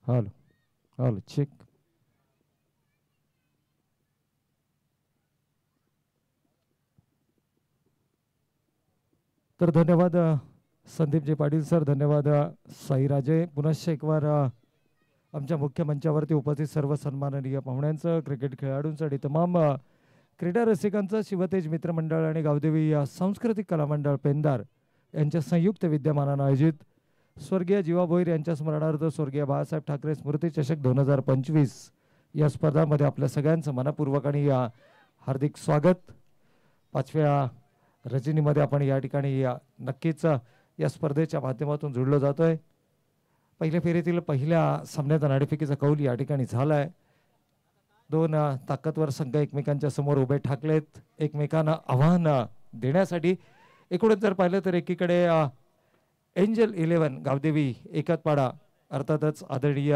Hello hello check. तर धन्यवाद Sandeepji Patil sir, धन्यवाद साईराजे. पुनश्च एक बार आमच्या मुख्य मंचावरती उपस्थित सर्व सन्माननीय पाहुण्यांचं, क्रिकेट खेळाडूंचं आणि तमाम क्रीडा रसिकांचं शिवतेज मित्रमंडळ आणि गावदेवी सांस्कृतिक कला मंडळ पेंदार यांच्या संयुक्त विद्यमानानं आयोजित स्वर्गीय जीवा भोईर यांच्या स्मरणार्थ स्वर्गीय बाळासाहेब ठाकरे स्मृती चषक 2025 या स्पर्धामध्ये आपल्या सगळ्यांचं मनपूर्वक आणि हार्दिक स्वागत. 5व्या रजनीमध्ये आपण या ठिकाणी नक्कीच या स्पर्धेच्या माध्यमातून जुळलो जातोय. पहिल्या फेरीतील पहिल्या सामन्यात नाणेफेकीचा कौल या ठिकाणी झालाय. दोन ताकदवर संघ एकमेकांच्या समोर उभे ठाकलेत, एकमेकांना आव्हान देण्यासाठी. एकूणच जर पाहिलं तर एकीकडे एंजल 11 गावदेवी एकतपाडा, अर्थातच आदरणीय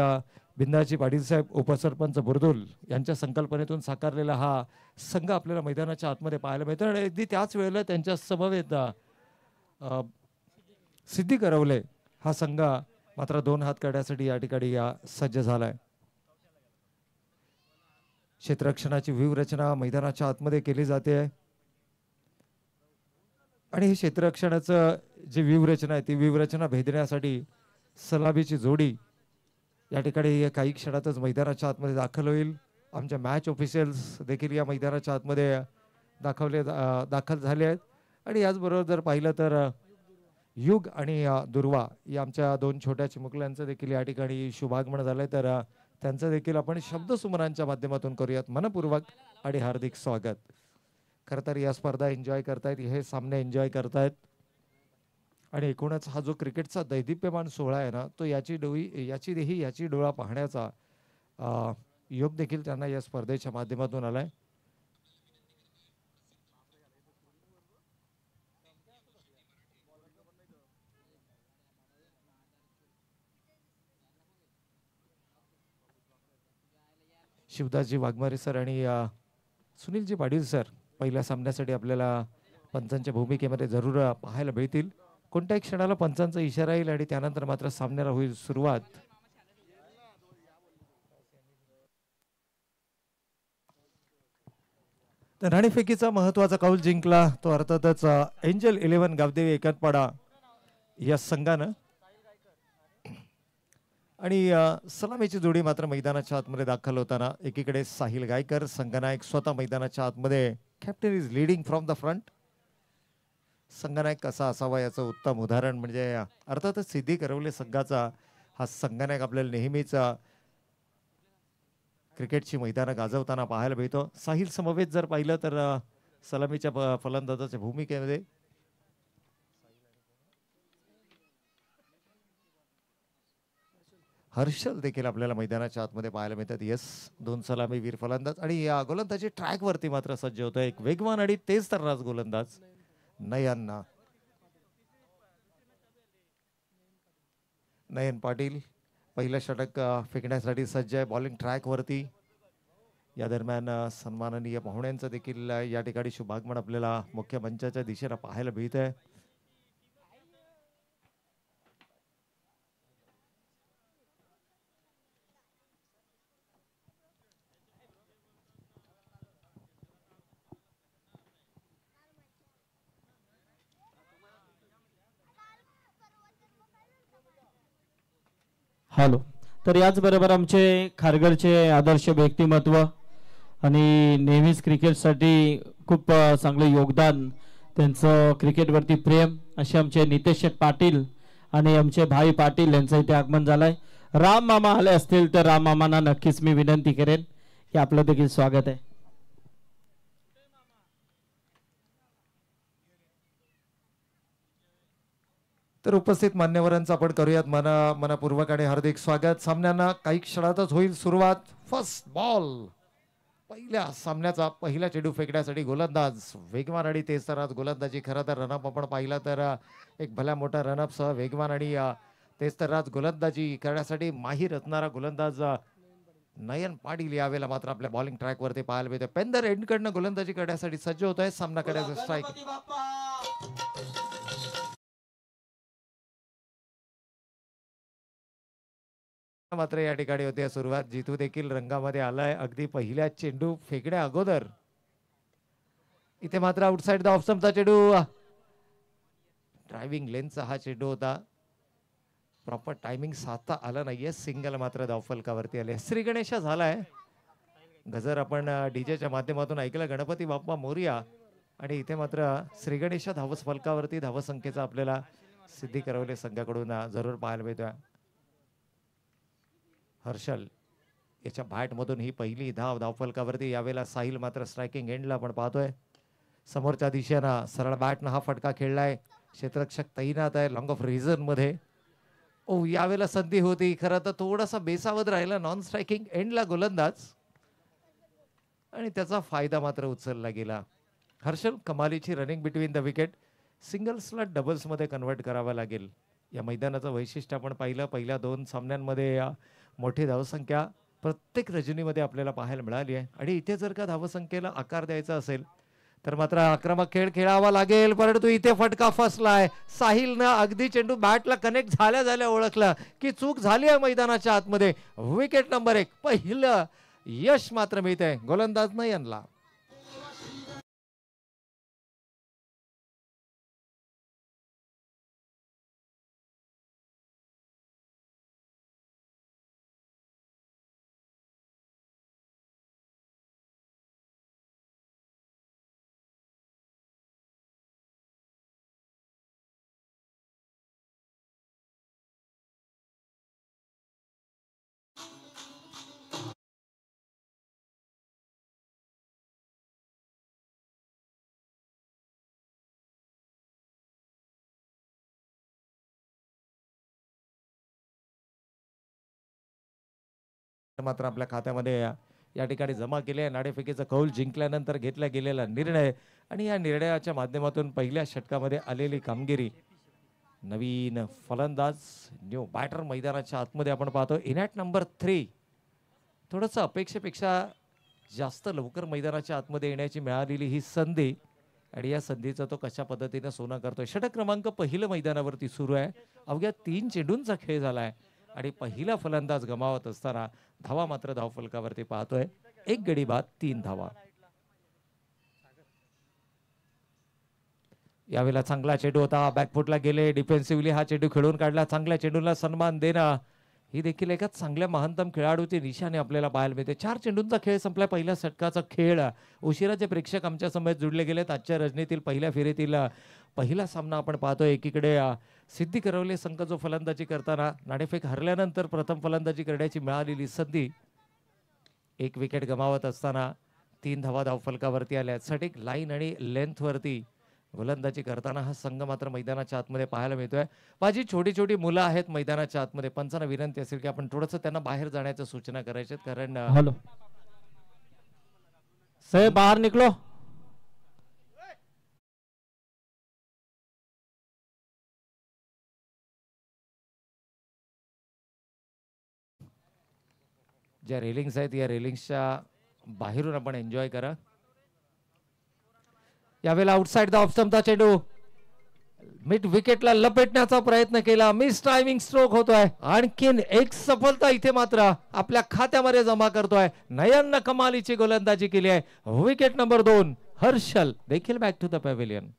बिंदाजी पाटील साहेब उपसरपंच बुरदुल यांच्या संकल्पनेतून साकारलेला हा संघ आपल्याला मैदानाच्या आतमध्ये पाहायला मिळतो. आणि अगदी त्याच वेळेला त्यांच्या समवेत सिद्धी करवले हा संघ मात्र 2 हात काढण्यासाठी या ठिकाणी सज्ज झालाय. क्षेत्ररक्षणाची व्यूहरचना मैदानाच्या आतमध्ये केली जाते आणि हे क्षेत्ररक्षणाचं जी व्यूहरचना आहे ती व्यूहरचना भेदण्यासाठी सलामीची जोडी या ठिकाणी काही क्षणातच मैदानाच्या आतमध्ये दाखल होईल. आमच्या मॅच ऑफिशियल्स देखील या मैदानाच्या आतमध्ये दाखल झाले आहेत. आणि याचबरोबर जर पाहिलं तर युग आणि दुर्वा या आमच्या 2 छोट्या चिमुकल्यांचं देखील या ठिकाणी शुभागमन झालंय. तर त्यांचं देखील आपण शब्दसुमनांच्या माध्यमातून करूयात मनपूर्वक आणि हार्दिक स्वागत. खरं तर या स्पर्धा एन्जॉय करतायत, हे सामने एन्जॉय करतायत आणि एकूणच हा जो क्रिकेटचा दैदिप्यमान सोहळा आहे ना, तो याची डोळा पाहण्याचा योग देखील त्यांना या स्पर्धेच्या माध्यमातून आलाय. शिवदासजी वाघमारे सर आणि सुनीलजी पाटील सर पहिल्या सामन्यासाठी आपल्याला पंचांच्या भूमिकेमध्ये जरूर पाहायला मिळतील. कोणत्याही क्षणाला पंचांचा इशारा येईल आणि त्यानंतर मात्र सामन्याला होईल सुरुवात. तर नाणेफेकीचा महत्वाचा कौल जिंकला तो अर्थातच एंजल 11 गावदेवी एकतपाडा या संघानं. आणि सलामीची जोडी मात्र मैदानाच्या आतमध्ये दाखल होताना एकीकडे साहिल गायकर संघनायक स्वतः मैदानाच्या आतमध्ये, captain is leading from the front. संघनायक कसा असावा याचं उत्तम उदाहरण म्हणजे अर्थातच सिद्धी करवले संघाचा हा संघनायक आपल्याला नेहमीच क्रिकेटची मैदानं गाजवताना पाहायला मिळतो. साहिल समवेत जर पाहिलं तर सलामीच्या फलंदाजाच्या भूमिकेमध्ये हर्षल देखील आपल्याला मैदानाच्या आतमध्ये पाहायला मिळतात. यस, 2 सलामी वीर फलंदाज आणि या गोलंदाजी ट्रॅक वरती मात्र सज्ज होतं एक वेगवान आणि तेज तर्राज गोलंदाज नयन पाटील पहिलं षटक फेकण्यासाठी सज्ज आहे बॉलिंग ट्रॅक वरती. या दरम्यान सन्माननीय पाहुण्यांचं देखील या ठिकाणी शुभागमन आपल्याला मुख्य मंचाच्या दिशेला पाहायला मिळत आहे. हॅलो. तर याचबरोबर आमचे खारघरचे आदर्श व्यक्तिमत्व आणि नेहमीच क्रिकेटसाठी खूप चांगले योगदान, त्यांचं क्रिकेटवरती प्रेम असे आमचे नितेश पाटील आणि आमचे भाई पाटील यांचं इथे आगमन झालंय. राम मामा आले असतील तर राम मामांना नक्कीच मी विनंती करेन की आपलं देखील स्वागत आहे. तर उपस्थित मान्यवरांचं आपण करूयात मनापूर्वक आणि हार्दिक स्वागत. सामन्यांना काही क्षणातच होईल सुरुवात. फर्स्ट बॉल पहिल्या सामन्याचा पहिला चेंडू फेकण्यासाठी गोलंदाज वेगवान आणि तेज तर्राज गोलंदाजी. खरं तर रनअप आपण पाहिला तर एक भल्या मोठा रनअप सह वेगवान आणि तेज तर्राज गोलंदाजी करण्यासाठी माहीर असणारा गोलंदाज नयन पाटील यावेळेला मात्र आपल्या बॉलिंग ट्रॅक वरती पाहायला मिळते. पेंदर एंडकडनं गोलंदाजी करण्यासाठी सज्ज होत आहे. सामना करायचा स्ट्राईक. मात्र या ठिकाणी होते सुरुवात. जितू देखील रंगामध्ये आलाय अगदी पहिल्या चेंडू फेकण्या अगोदर. इथे मात्र आउटसाइड द ऑफ स्टंपचा चेंडू. ड्रायव्हिंग लेनचा हा चेंडू होता. प्रॉपर टायमिंग साधता आला नाहीये. सिंगल मात्र धावफलकावरती आले. श्री गणेश झालाय. गजर आपण डीजेच्या माध्यमातून ऐकलं गणपती बाप्पा मोरया. आणि इथे मात्र श्री गणेश धावस फलकावरती धावसंख्येचा आपल्याला सिद्धी करवले संघाकडून जरूर पाहायला मिळतोय. हर्षल याच्या बॅटमधून ही पहिली धावफलकावरती. यावेळेला साहिल मात्र स्ट्रायकिंग एंडला आपण पाहतोय. समोरच्या दिशेनं सरळ बॅटनं हा फटका खेळलाय. क्षेत्ररक्षक तैनात आहे लॉंग ऑफ रिझन मध्ये. ओ यावेळेला संधी होती खरं तर थोडासा बेसावध राहिला नॉन स्ट्रायकिंग एंडला गोलंदाज आणि त्याचा फायदा मात्र उचलला गेला. हर्षल कमालीची रनिंग बिटवीन द विकेट. सिंगल्सला डबल्समध्ये कन्वर्ट करावं लागेल. या मैदानाचं वैशिष्ट्य आपण पाहिलं. पहिल्या 2 सामन्यांमध्ये मोठी धावसंख्या प्रत्येक रजनीमध्ये आपल्याला पाहायला मिळाली आहे. आणि इथे जर का धावसंख्येला आकार द्यायचा असेल तर मात्र आक्रमक खेळ खेळावा लागेल. परंतु इथे फटका फसलाय. साहिलनं अगदी चेंडू बॅटला कनेक्ट झाल्या ओळखला की चूक झाली आहे मैदानाच्या आतमध्ये. विकेट नंबर 1 पहिलं यश मात्र मिळतंय गोलंदाज नयनला. मात्र आपल्या खात्यामध्ये या ठिकाणी जमा केले. नाणेफेकीचा कौल जिंकल्यानंतर घेतला गेलेला निर्णय आणि या निर्णयाच्या माध्यमातून पहिल्या षटकामध्ये आलेली कामगिरी. नवीन फलंदाज न्यू बॅटर मैदानाच्या आतमध्ये आपण पाहतो. इनॅट नंबर 3 थोडंसं अपेक्षेपेक्षा जास्त लवकर मैदानाच्या आतमध्ये येण्याची मिळालेली ही संधी आणि या संधीचा तो कशा पद्धतीने सोना करतोय. षटक क्रमांक पहिलं मैदानावरती सुरू आहे. अवघ्या 3 चेंडूंचा खेळ झालाय आणि पहिला फलंदाज गमावत असताना धावा मात्र धावफलकावरती पाहतोय. 1 गडी बाद 3 धावा. यावेळेला चांगला चेंडू होता. बॅकफुटला गेले. डिफेन्सिव्हली हा चेंडू खेळून काढला. चांगल्या चेंडूला सन्मान देणं ही देखील एका चांगल्या महानतम खेळाडूची निशाने आपल्याला पाहायला मिळते. 4 चेंडूंचा खेळ संपला. पहिल्या षटकाचा खेळ. उशिराचे प्रेक्षक आमच्या समोर जुडले गेलेत. आजच्या रजनीतील पहिल्या फेरीतील पहिला सामना आपण पाहतोय. एकीकडे सिद्धी करवले संघ जो फलंदाजी करताना नाणेफेक हरल्यानंतर प्रथम फलंदाजी करण्याची मिळालेली संधी. 1 विकेट गमावत असताना 3 धावा धावफलकावरती आल्या. सटीक लाईन आणि लेंथ वरती गोलंदाजी करताना हा संघ मात्र मैदानाच्या आतमध्ये पाहायला मिळतोय. माझी छोटी मुलं आहेत मैदानाच्या आतमध्ये. पंचांना विनंती असेल की आपण थोडंसं त्यांना बाहेर जाण्याच्या सूचना करायच्या कारण हॅलो साहेब बाहेर निकलो. ज्या रेलिंग्स आहेत या रेलिंग्सच्या बाहेरून आपण एन्जॉय करा. यावेळेला आउटसाइड द ऑफ स्टंपचा चेंडू मिड विकेटला लपेटण्याचा प्रयत्न केला. मिस टायमिंग स्ट्रोक होतोय. आणखीन एक सफलता इथे मात्र आपल्या खात्यामध्ये जमा करतोय. नयननं कमालीची गोलंदाजी केली आहे. विकेट नंबर 2 हर्षल देखील बॅक टू द पॅव्हिलियन.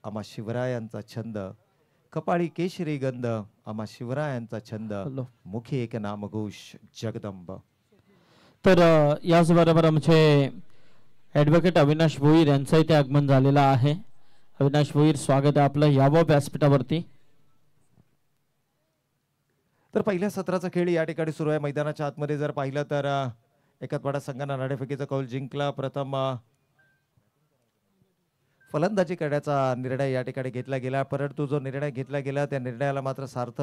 आम्हा शिवरायांचा छंद कपाळी केशरी गंध. आम्हा शिवरायांचा छंद मुखी एक नामघोष जगदंब. तर याचबरोबर आमचे ॲडव्होकेट अविनाश भोईर यांचं इथे आगमन झालेलं आहे. अविनाश भोईर स्वागत आहे आपलं यावं व्यासपीठावरती. तर पहिल्या सत्राचा खेळ या ठिकाणी सुरू आहे. मैदानाच्या आतमध्ये जर पाहिलं तर एकतवाडा संघानं नाणेफेकीचा कौल जिंकला. प्रथम फलंदाजी करण्याचा निर्णय या ठिकाणी घेतला गेला, परंतु जो निर्णय घेतला गेला त्या निर्णयाला मात्र सार्थ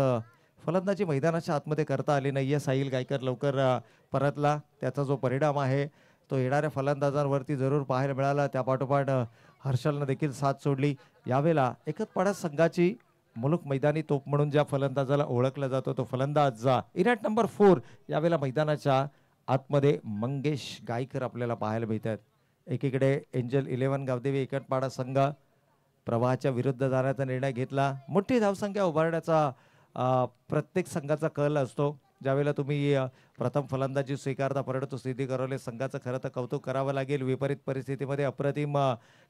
फलंदाजी मैदानाच्या आतमध्ये करता आली नाहीये. साहिल गायकर लवकर परतला. त्याचा जो परिणाम आहे तो येणाऱ्या फलंदाजांवरती जरूर पाहायला मिळाला. त्या पाठोपाठ हर्षलनं देखील साथ सोडली. यावेळेला एकतपाडा संघाची मुलुक मैदानी तोप म्हणून ज्या फलंदाजाला ओळखला जातो तो फलंदाज इनॅट नंबर 4 यावेळेला मैदानाच्या आतमध्ये मंगेश गायकर आपल्याला पाहायला मिळतात. एकीकडे एंजल 11 गावदेवी एकतपाडा संघ प्रवाहाच्या विरुद्ध जाण्याचा निर्णय घेतला. मोठी धावसंख्या उभारण्याचा प्रत्येक संघाचा कल असतो. ज्यावेळेला तुम्ही प्रथम फलंदाजी स्वीकारता, परंतु सिद्धी करवले संघाचं खरं तर कौतुक करावं लागेल. विपरीत परिस्थितीमध्ये अप्रतिम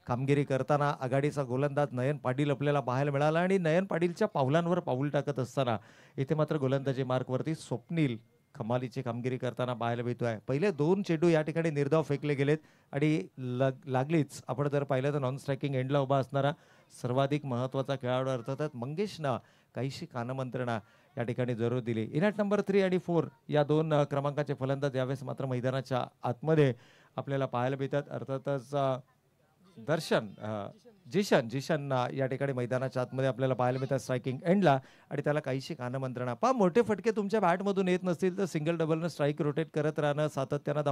कामगिरी करताना आघाडीचा गोलंदाज नयन पाटील आपल्याला पाहायला मिळाला आणि नयन पाटीलच्या पावलांवर पाऊल टाकत असताना इथे मात्र गोलंदाजी मार्कवरती स्वप्नील कमालीची कामगिरी करताना पाहायला मिळतोय. पहिले 2 चेंडू या ठिकाणी निर्धाव फेकले गेलेत आणि लागलीच आपण जर पाहिलं तर नॉन स्ट्रायकिंग एंडला उभा असणारा सर्वाधिक महत्त्वाचा खेळाडू अर्थातच मंगेशनं काहीशी कानमंत्रणा या ठिकाणी जरूर दिली. इनॅट नंबर 3 आणि 4 या 2 क्रमांकाचे फलंदाज यावेळेस मात्र मैदानाच्या आतमध्ये आपल्याला पाहायला मिळतात. अर्थातच दर्शन जिशन या ठिकाणी मैदानाच्या आतमध्ये आपल्याला पाहायला मिळतात स्ट्रायकिंग एंडला आणि त्याला काहीशी कानमंत्रणा. मोठे फटके तुमच्या बॅटमधून येत नसतील तर सिंगल डबलनं स्ट्राईक रोटेट करत राहणं, सातत्यानं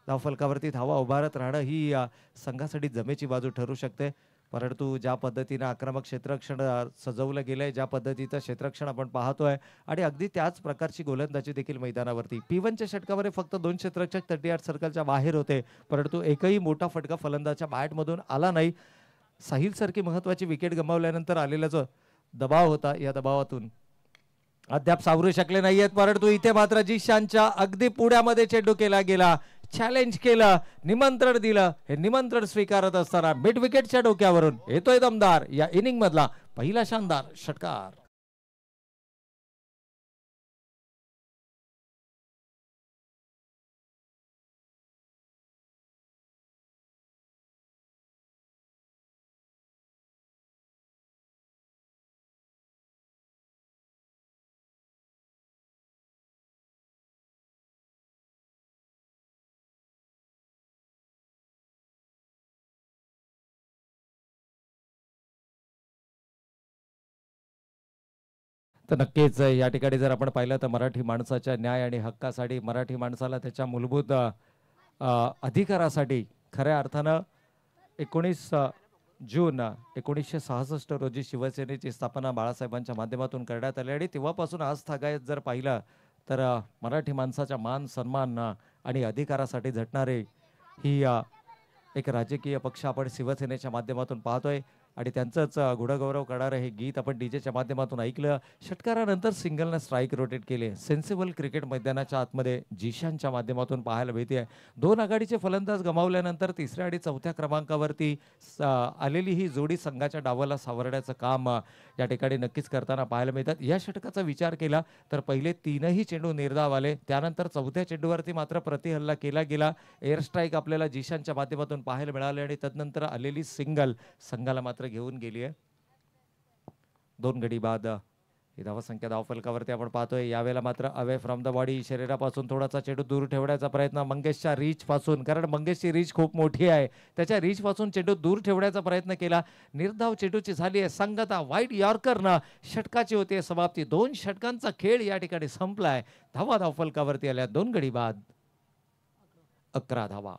धावफलकावरती धावा उभारत राहणं ही संघासाठी जमेची बाजू ठरू शकते. परंतु ज्या पद्धतीनं आक्रमक क्षेत्ररक्षण सजवलं गेलंय, ज्या पद्धतीचं क्षेत्ररक्षण आपण पाहतोय आणि अगदी त्याच प्रकारची गोलंदाजी देखील मैदानावरती. P1च्या षटकामध्ये फक्त 2 क्षेत्ररक्षक 38 सर्कलच्या बाहेर होते, परंतु एकही मोठा फटका फलंदाजच्या बॅटमधून आला नाही. साहिल सारखी महत्वाची विकेट गमावल्यानंतर आलेला जो दबाव होता, या दबावातून अद्याप सावरू शकले नाहीयेत. परंतु इथे मात्र जिशानच्या अगदी पुढ्यामध्ये चेंडू केला गेला, चॅलेंज केलं, निमंत्रण दिलं. हे निमंत्रण स्वीकारत असताना मिड विकेटच्या डोक्यावरून येतोय दमदार या इनिंग मधला पहिला शानदार षटकार. तर नक्कीच या ठिकाणी जर आपण पाहिलं तर मराठी माणसाच्या न्याय आणि हक्कासाठी, मराठी माणसाला त्याच्या मूलभूत अधिकारासाठी खऱ्या अर्थानं 19 जून 1966 रोजी शिवसेनेची स्थापना बाळासाहेबांच्या माध्यमातून करण्यात आली आणि तेव्हापासून आज तागायत जर पाहिलं तर मराठी माणसाच्या मान सन्मान आणि अधिकारासाठी झटणारे ही एक राजकीय पक्ष आपण शिवसेनेच्या माध्यमातून पाहतोय आणि त्यांचंच गुणगौरव करणारं हे गीत आपण डीजेच्या माध्यमातून ऐकलं. षटकारानंतर सिंगलनं स्ट्राईक रोटेट केले. सेन्सिबल क्रिकेट मैदानाच्या आतमध्ये जिशानच्या माध्यमातून पाहायला मिळते. 2 आघाडीचे फलंदाज गमावल्यानंतर 3ऱ्या आणि 4थ्या क्रमांकावरती आलेली ही जोडी संघाच्या डावाला सावरण्याचं काम या ठिकाणी नक्कीच करताना पाहायला मिळतात. या षटकाचा विचार केला तर पहिले 3ही चेंडू निर्धाव आले, त्यानंतर 4थ्या चेंडूवरती मात्र प्रतिहल्ला केला गेला. एअर स्ट्राईक आपल्याला जिशानच्या माध्यमातून पाहायला मिळाले आणि तदनंतर आलेली सिंगल संघाला मात्र घेऊन गेली आहे. 2 गडी बाद ही धावसंख्या धावफलकावरती आपण पाहतोय. यावेळेला मात्र अवे फ्रॉम द बॉडी, शरीरापासून थोडासा चेंडू दूर ठेवण्याचा प्रयत्न मंगेशच्या रीच पासून, कारण मंगेशची रीच खूप मोठी आहे, त्याच्या रीच पासून चेंडू दूर ठेवण्याचा प्रयत्न केला. निर्धाव चेंडूची झाली आहे संगता. वाईट यॉर्करनं षटकाची होते समाप्ती. 2 षटकांचा खेळ या ठिकाणी संपलाय. धावा धावफलकावरती आल्या 2 गडी बाद, 11 धावा.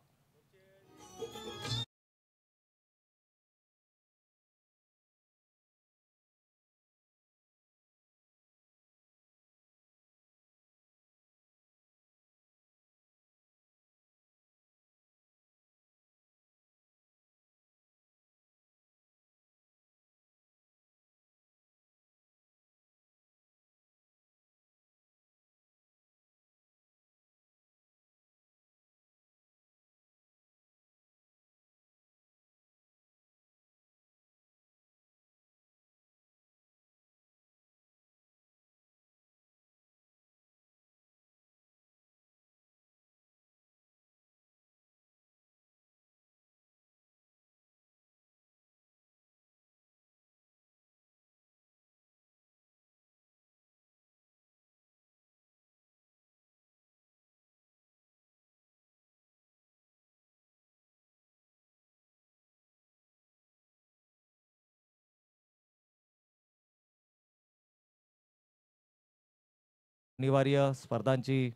अनिवार्य स्पर्धांची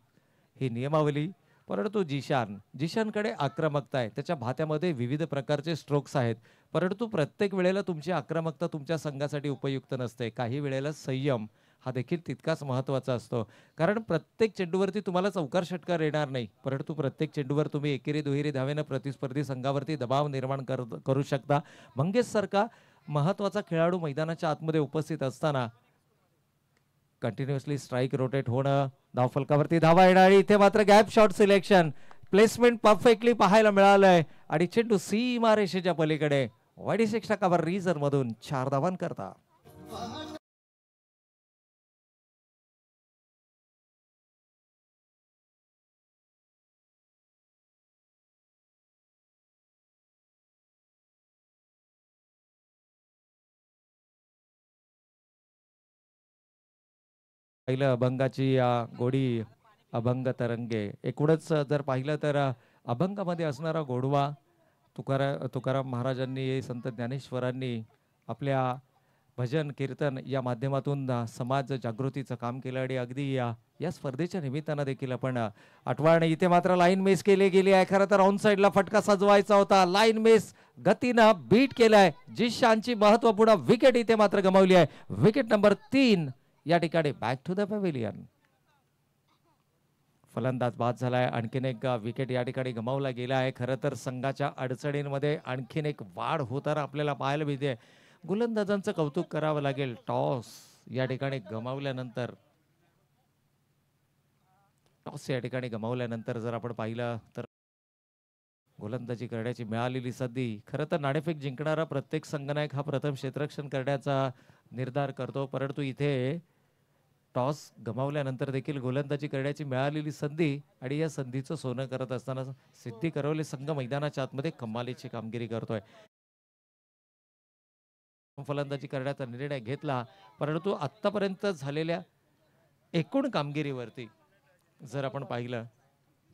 ही नियमावली, परंतु जिशानकडे आक्रमकता आहे. त्याच्या भात्यामध्ये विविध प्रकारचे स्ट्रोक्स आहेत, परंतु प्रत्येक वेळेला तुमची आक्रमकता तुमच्या संघासाठी उपयुक्त नसते. काही वेळेला संयम हा देखील तितकाच महत्त्वाचा असतो, कारण प्रत्येक चेंडूवरती तुम्हाला चौकार षटकार येणार नाही, परंतु प्रत्येक चेंडूवर तुम्ही एकेरी दुहेरी धावेनं प्रतिस्पर्धी संघावरती दबाव निर्माण करू शकता. मंगेश सारखा महत्त्वाचा खेळाडू मैदानाच्या आतमध्ये उपस्थित असताना कंटिन्युअसली स्ट्राईक रोटेट होणं, धावफलकावरती धावा येणारी, इथे मात्र gap shot selection, placement perfectly पाहायला मिळालंय आणि चेंडू सीमारेषेच्या पलीकडे 46% रिझर मधून 4 धावांकरता. पहिलं अभंगाची गोडी अभंग तरंगे. एकूणच जर पाहिलं तर अभंगामध्ये असणारा गोडवा तुकाराम महाराजांनी, संत ज्ञानेश्वरांनी आपल्या भजन कीर्तन या माध्यमातून समाज जागृतीचं काम केलं आणि अगदी या स्पर्धेच्या निमित्तानं देखील आपण आठवण. इथे मात्र लाईन मिस केली गेली आहे. खरं तर ऑन साईडला फटका सजवायचा होता, लाईन मिस गतीनं बीट केलाय. जिशानची महत्वपूर्ण विकेट इथे मात्र गमावली आहे. विकेट नंबर 3 या ठिकाणी बॅक टू द पॅव्हिलियन. फलंदाज बाद झालाय. आणखीन एक विकेट या ठिकाणी गमावला गेला आहे. खरं तर संघाच्या अडचणींमध्ये आणखीन एक वाढ होताना आपल्याला पाहायला मिळते. गोलंदाजांचं कौतुक करावं लागेल. टॉस या ठिकाणी गमावल्यानंतर जर आपण पाहिलं तर गोलंदाजी करण्याची मिळालेली संधी, खरं तर नाणेफेक जिंकणारा प्रत्येक संघनायक हा प्रथम क्षेत्ररक्षण करण्याचा निर्धार करतो, परंतु इथे टॉस गमावल्यानंतर देखील गोलंदाजी करण्याची मिळालेली संधी आणि या संधीचं सोनं करत असताना सिद्धी करवले संघ मैदानाच्या आतमध्ये कमालीची कामगिरी करतोय. फलंदाजी करण्याचा निर्णय घेतला, परंतु आतापर्यंत झालेल्या एकूण कामगिरीवरती जर आपण पाहिलं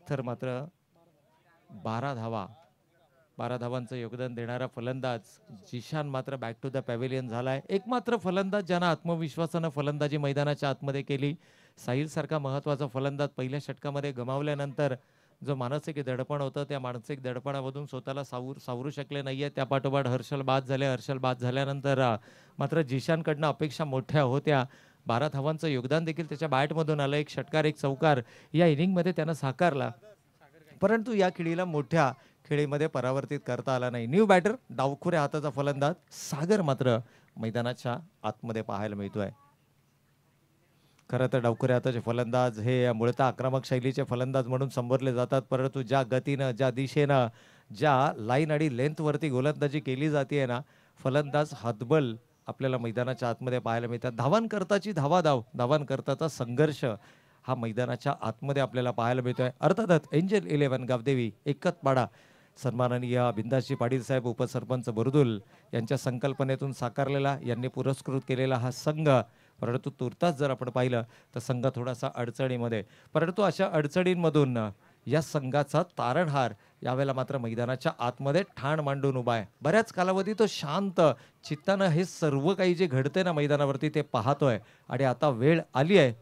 तर मात्र 12 धावांचं योगदान देणारा फलंदाज जिशान मात्र बॅक टू द पॅव्हिलियन झालाय. एकमात्र फलंदाज ज्यानं आत्मविश्वासानं फलंदाजी मैदानाच्या आतमध्ये केली. साहिल सारखा महत्वाचा फलंदाज पहिल्या षटकामध्ये गमावल्यानंतर जो मानसिक दडपण होतं, त्या मानसिक दडपणामधून स्वतःला सावरू शकले नाहीये. त्या पाठोपाठ हर्षल बाद झाल्यानंतर मात्र जिशानकडनं अपेक्षा मोठ्या होत्या. 12 धावांचं योगदान देखील त्याच्या बॅटमधून आलं. एक षटकार एक चौकार या इनिंगमध्ये त्यानं साकारला, परंतु या खेळीला मोठ्या खेळीमध्ये परावर्तित करता आला नाही. न्यू बॅटर डावखुऱ्या हाताचा फलंदाज सागर मात्र मैदानाच्या आतमध्ये पाहायला मिळतोय. खरं तर डावखुऱ्या हाताचे फलंदाज हे मूळतः आक्रमक शैलीचे फलंदाज म्हणून संबोधले जातात, परंतु ज्या गतीनं, ज्या दिशेनं, ज्या लाईन आणि लेंथवरती गोलंदाजी केली जाते ना, फलंदाज हातबल आपल्याला मैदानाच्या आतमध्ये पाहायला मिळतात. धावांकरताची धावांकरताचा संघर्ष हा मैदानाच्या आतमध्ये आपल्याला पाहायला मिळतोय. अर्थातच एंजल 11 गावदेवी एकतपाडा सन्माननीय बिंदासजी पाटील साहेब उपसरपंच बुर्दुल यांच्या संकल्पनेतून साकारलेला, यांनी पुरस्कृत केलेला हा संघ, परंतु तुर्तास जर आपण पाहिलं तर संघ थोडासा अडचणीमध्ये, परंतु अशा अडचणींमधून या संघाचा तारणहार यावेळेला मात्र मैदानाच्या आतमध्ये ठाण मांडून उभा आहे. बऱ्याच कालावधी तो शांत चित्तानं हे सर्व काही जे घडते ना मैदानावरती ते पाहतोय आणि आता वेळ आली आहे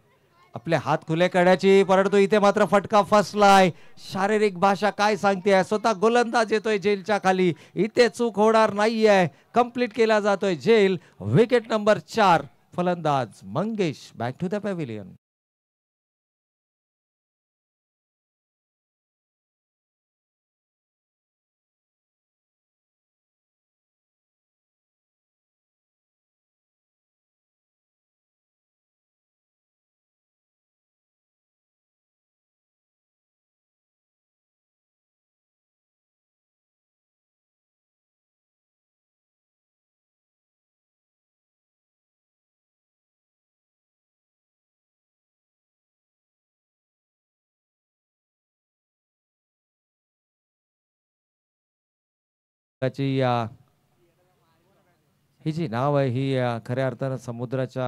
आपले हात खुले करण्याची, परंतु इथे मात्र फटका फसलाय. शारीरिक भाषा काय सांगते, स्वतः गोलंदाज येतोय जेलच्या खाली, इथे चूक होणार नाहीये, कंप्लीट केला जातोय जेल. विकेट नंबर 4 फलंदाज Mangesh back to the pavilion. ही जी नाव आहे ही खऱ्या अर्थानं समुद्राच्या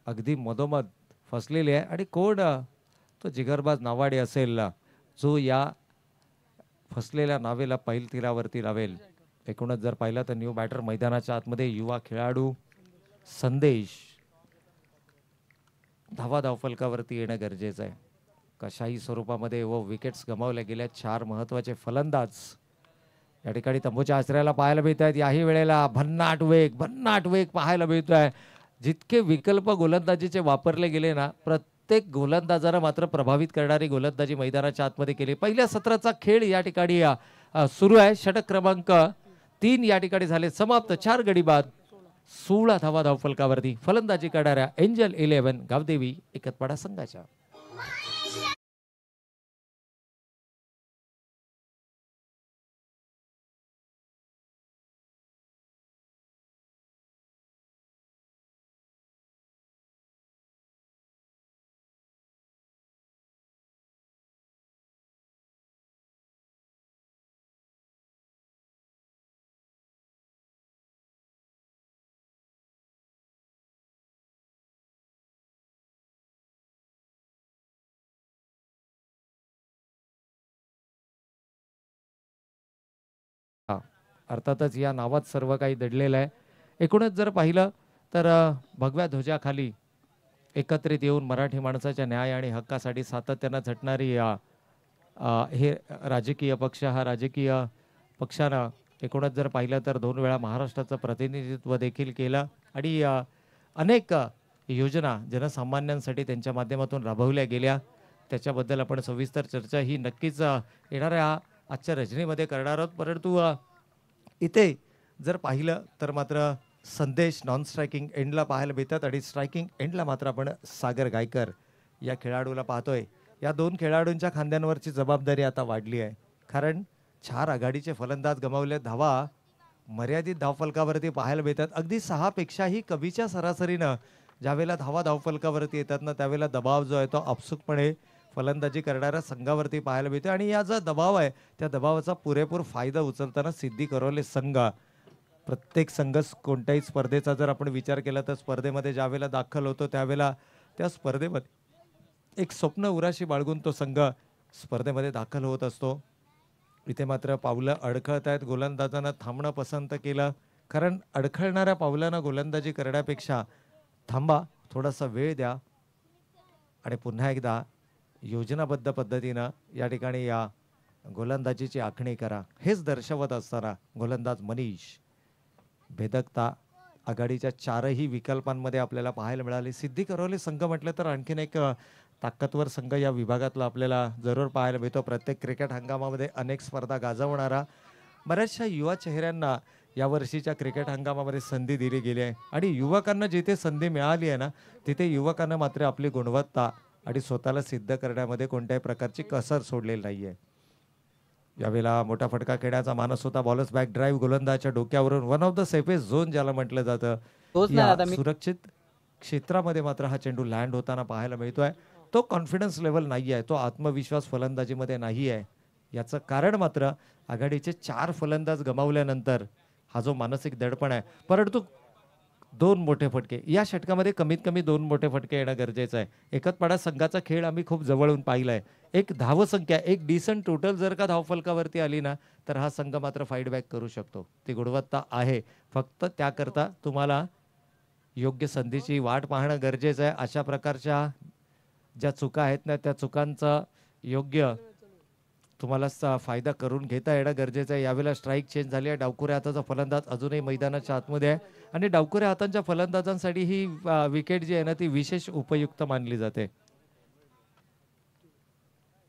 अगदी मधोमध फसलेली आहे आणि कोण तो जिगरबाज नावाडी असेल जो या फसलेल्या नावेला पैल तीरावरती लावेल. एकूणच जर पाहिलं तर न्यू बॅटर मैदानाच्या आतमध्ये युवा खेळाडू संदेश धावा धावफलकावरती येणं गरजेचं आहे. कशाही स्वरूपामध्ये व विकेट्स गमावल्या गेल्या. 4 महत्त्वाचे फलंदाज या ठिकाणी तंबूच्या आश्रयाला पाहायला मिळत आहेत. याही वेळेला भन्नाट वेग पाहायला मिळतोय. जितके विकल्प गोलंदाजीचे वापरले गेले ना, प्रत्येक गोलंदाजाला मात्र प्रभावित करणारी गोलंदाजी मैदानाच्या आतमध्ये केली. पहिल्या सत्राचा खेळ या ठिकाणी सुरू आहे. षटक क्रमांक 3 या ठिकाणी झाले समाप्त. 4 गडी बाद 16 धावा धावफलकावरती फलंदाजी करणाऱ्या एंजल 11 गावदेवी एकतपाडा संघाच्या. अर्थातच या नावात सर्व काही दडलेलं आहे. एकूणच जर पाहिलं तर भगव्या ध्वजाखाली एकत्रित येऊन मराठी माणसाच्या न्याय आणि हक्कासाठी सातत्यानं झटणारी हे राजकीय पक्ष, हा राजकीय पक्षानं एकूणच जर पाहिलं तर 2 वेळा महाराष्ट्राचं प्रतिनिधित्व देखील केलं आणि अनेक योजना जनसामान्यांसाठी त्यांच्या माध्यमातून राबवल्या गेल्या. त्याच्याबद्दल आपण सविस्तर चर्चा ही नक्कीच येणाऱ्या आजच्या रजनीमध्ये करणार आहोत. परंतु इथे जर पाहिलं तर मात्र संदेश नॉन स्ट्रायकिंग एंडला पाहायला मिळतात आणि स्ट्रायकिंग एंडला मात्र आपण सागर गायकर या खेळाडूला पाहतोय. या 2 खेळाडूंच्या खांद्यांवरची जबाबदारी आता वाढली आहे. कारण 4 आघाडीचे फलंदाज गमावले. धावा मर्यादित धावफलकावरती पाहायला मिळतात. अगदी 6 पेक्षाही कमीच्या सरासरीनं ज्यावेळेला धावा धावफलकावरती येतात ना, त्यावेळेला दबाव जो आहे तो आपसुकपणे फलंदाजी करणाऱ्या संघावरती पाहायला मिळते आणि या जो दबाव आहे त्या दबावाचा पुरेपूर फायदा उचलताना सिद्धी करवले संघ. प्रत्येक संघ कोणत्याही स्पर्धेचा जर आपण विचार केला तर स्पर्धेमध्ये ज्यावेळेला दाखल होतो त्यावेळेला त्या स्पर्धेमध्ये एक स्वप्न उराशी बाळगून तो संघ स्पर्धेमध्ये दाखल होत असतो. इथे मात्र पावलं अडखळत आहेत. गोलंदाजांना थांबणं पसंत केलं. कारण अडखळणाऱ्या पावलांना गोलंदाजी करण्यापेक्षा थांबा, थोडासा वेळ द्या आणि पुन्हा एकदा योजनाबद्ध पद्धतीनं या ठिकाणी या गोलंदाजीची आखणी करा. हेच दर्शवत असताना गोलंदाज मनीष भेदकता आघाडीच्या 4ही विकल्पांमध्ये आपल्याला पाहायला मिळाली. सिद्धी करवले संघ म्हटलं तर आणखीन एक ताकदवर संघ या विभागातला आपल्याला जरूर पाहायला मिळतो. प्रत्येक क्रिकेट हंगामामध्ये अनेक स्पर्धा गाजवणारा बऱ्याचशा युवा चेहऱ्यांना या वर्षीच्या क्रिकेट हंगामामध्ये संधी दिली गेली आहे आणि युवकांना जिथे संधी मिळाली आहे ना, तिथे युवकांना मात्र आपली गुणवत्ता आणि स्वतःला सिद्ध करण्यामध्ये कोणत्याही प्रकारची कसर सोडलेली नाहीये. यावेळेला मोठा फटका खेळण्याचा मानस होता. बॉलर्स बॅक ड्राईव्ह गोलंदाजाच्या डोक्यावरून one of the safest zone ज्याला म्हटलं जातं, सुरक्षित क्षेत्रामध्ये मात्र हा चेंडू लँड होताना पाहायला मिळतोय. तो कॉन्फिडन्स लेवल नाही आहे, तो आत्मविश्वास फलंदाजीमध्ये नाही आहे. याचं कारण मात्र आघाडीचे 4 फलंदाज गमावल्यानंतर हा जो मानसिक दडपण आहे. परंतु 2 मोठे फटके या षटकामध्ये कमीत कमी 2 मोठे फटके येणं गरजेचं आहे. एकतपाडा संघाचा खेळ आम्ही खूप जवळून पाहिलाय. एक धावसंख्या, एक डिसेंट टोटल जर का धावफलकावरती आली ना, तर हा संघ मात्र फाईट बॅक करू शकतो. ती गुणवत्ता आहे. फक्त त्याकरता तुम्हाला योग्य संधीची वाट पाहणं गरजेचं आहे. अशा प्रकारच्या ज्या चुका आहेत ना, त्या चुकांचा योग्य तुम्हाला फायदा करून घेता येणं गरजेचं आहे. यावेळेला स्ट्राईक चेंज झाली आहे. डावखुऱ्या हाताचा फलंदाज अजूनही मैदानाच्या आतमध्ये आहे आणि डावखुऱ्या हातांच्या फलंदाजांसाठी ही विकेट जी आहे ना, ती विशेष उपयुक्त मानली जाते.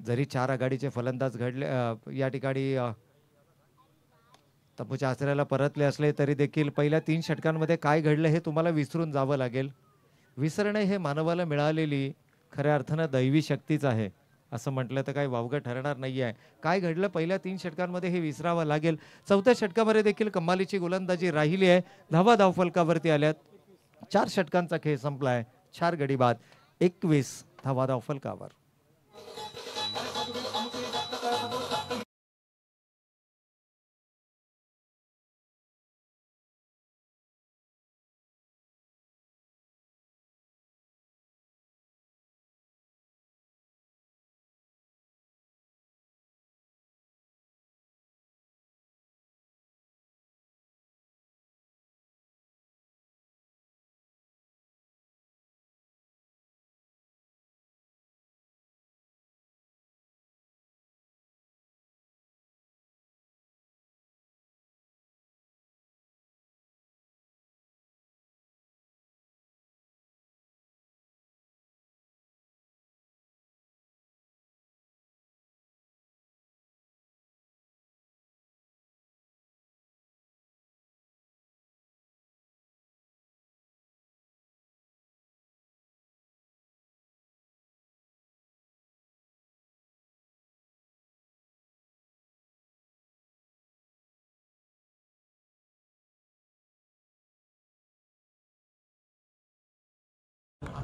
जरी 4 आघाडीचे फलंदाज घडले या ठिकाणी तंबूच्या आश्रयाला परतले असले तरी देखील पहिल्या 3 षटकांमध्ये काय घडलं हे तुम्हाला विसरून जावं लागेल. विसरणे हे मानवाला मिळालेली खऱ्या अर्थानं दैवी शक्तीच आहे. असं म्हटलं तर काही वावगं ठरणार नाही आहे. काय घडलं पहिल्या 3 षटकांमध्ये हे विसरावं लागेल. 4थ्या षटकामध्ये देखील कमालीची गोलंदाजी राहिली आहे. धावा धावफलकावरती आल्यात. 4 षटकांचा खेळ संपलाय. 4 गडी बाद 21 धावा धावफलकावर.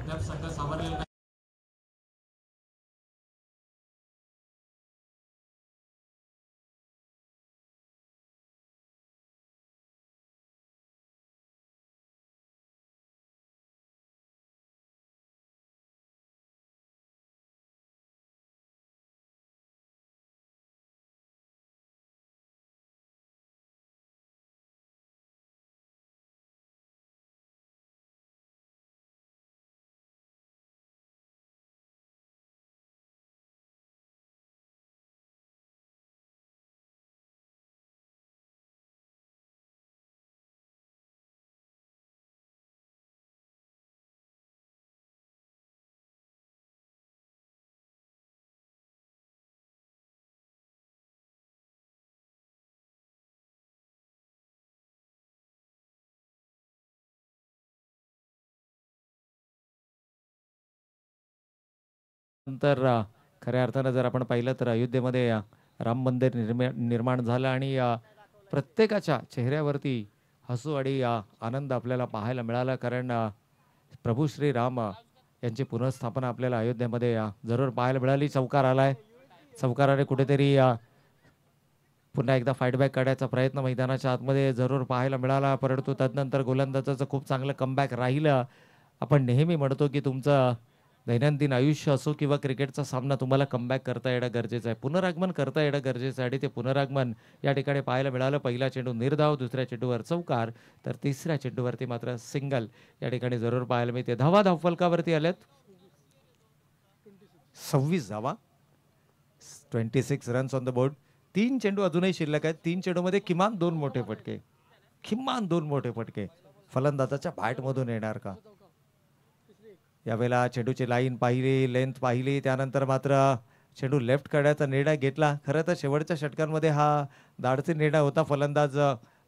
अद्याप संघ सावरलेला नाही. नंतर खऱ्या अर्थानं जर आपण पाहिलं तर अयोध्येमध्ये राम मंदिर निर्माण झालं आणि प्रत्येकाच्या चेहऱ्यावरती हसू आणि आनंद आपल्याला पाहायला मिळाला. कारण प्रभू श्री राम यांची पुनर्स्थापना आपल्याला अयोध्येमध्ये जरूर पाहायला मिळाली. चौकार आलाय, चौकाराने कुठेतरी पुन्हा एकदा फाईटबॅक काढायचा प्रयत्न मैदानाच्या आतमध्ये जरूर पाहायला मिळाला. परंतु तदनंतर गोलंदाजाचं खूप चांगलं कमबॅक राहिलं. आपण नेहमी म्हणतो की तुमचं दैनंदिन आयुष्य असो किंवा क्रिकेटचा सामना तुम्हाला कमबॅक करता येणं गरजेचं आहे, पुनरागमन करता येणं गरजेचं आहे आणि ते पुनरागमन या ठिकाणी पाहायला मिळालं. पहिला चेंडू निर्धाव, दुसऱ्या चेंडूवर चौकार, तर तिसऱ्या चेंडूवरती मात्र सिंगल या ठिकाणी जरूर पाहायला मिळते. धावा धावफलकावरती आल्यात 26 धावा, 26 रन्स ऑन द बोर्ड. 3 चेंडू अजूनही शिल्लक आहेत. 3 चेंडूमध्ये किमान 2 मोठे फटके, किमान 2 मोठे फटके फलंदाजाच्या बॅटमधून येणार का? यावेळेला चेंडूची लाईन पाहिली, लेंथ पाहिली, त्यानंतर मात्र चेंडू लेफ्ट काढायचा निर्णय घेतला. खरं तर शेवटच्या षटकांमध्ये हा धाडसी निर्णय होता. फलंदाज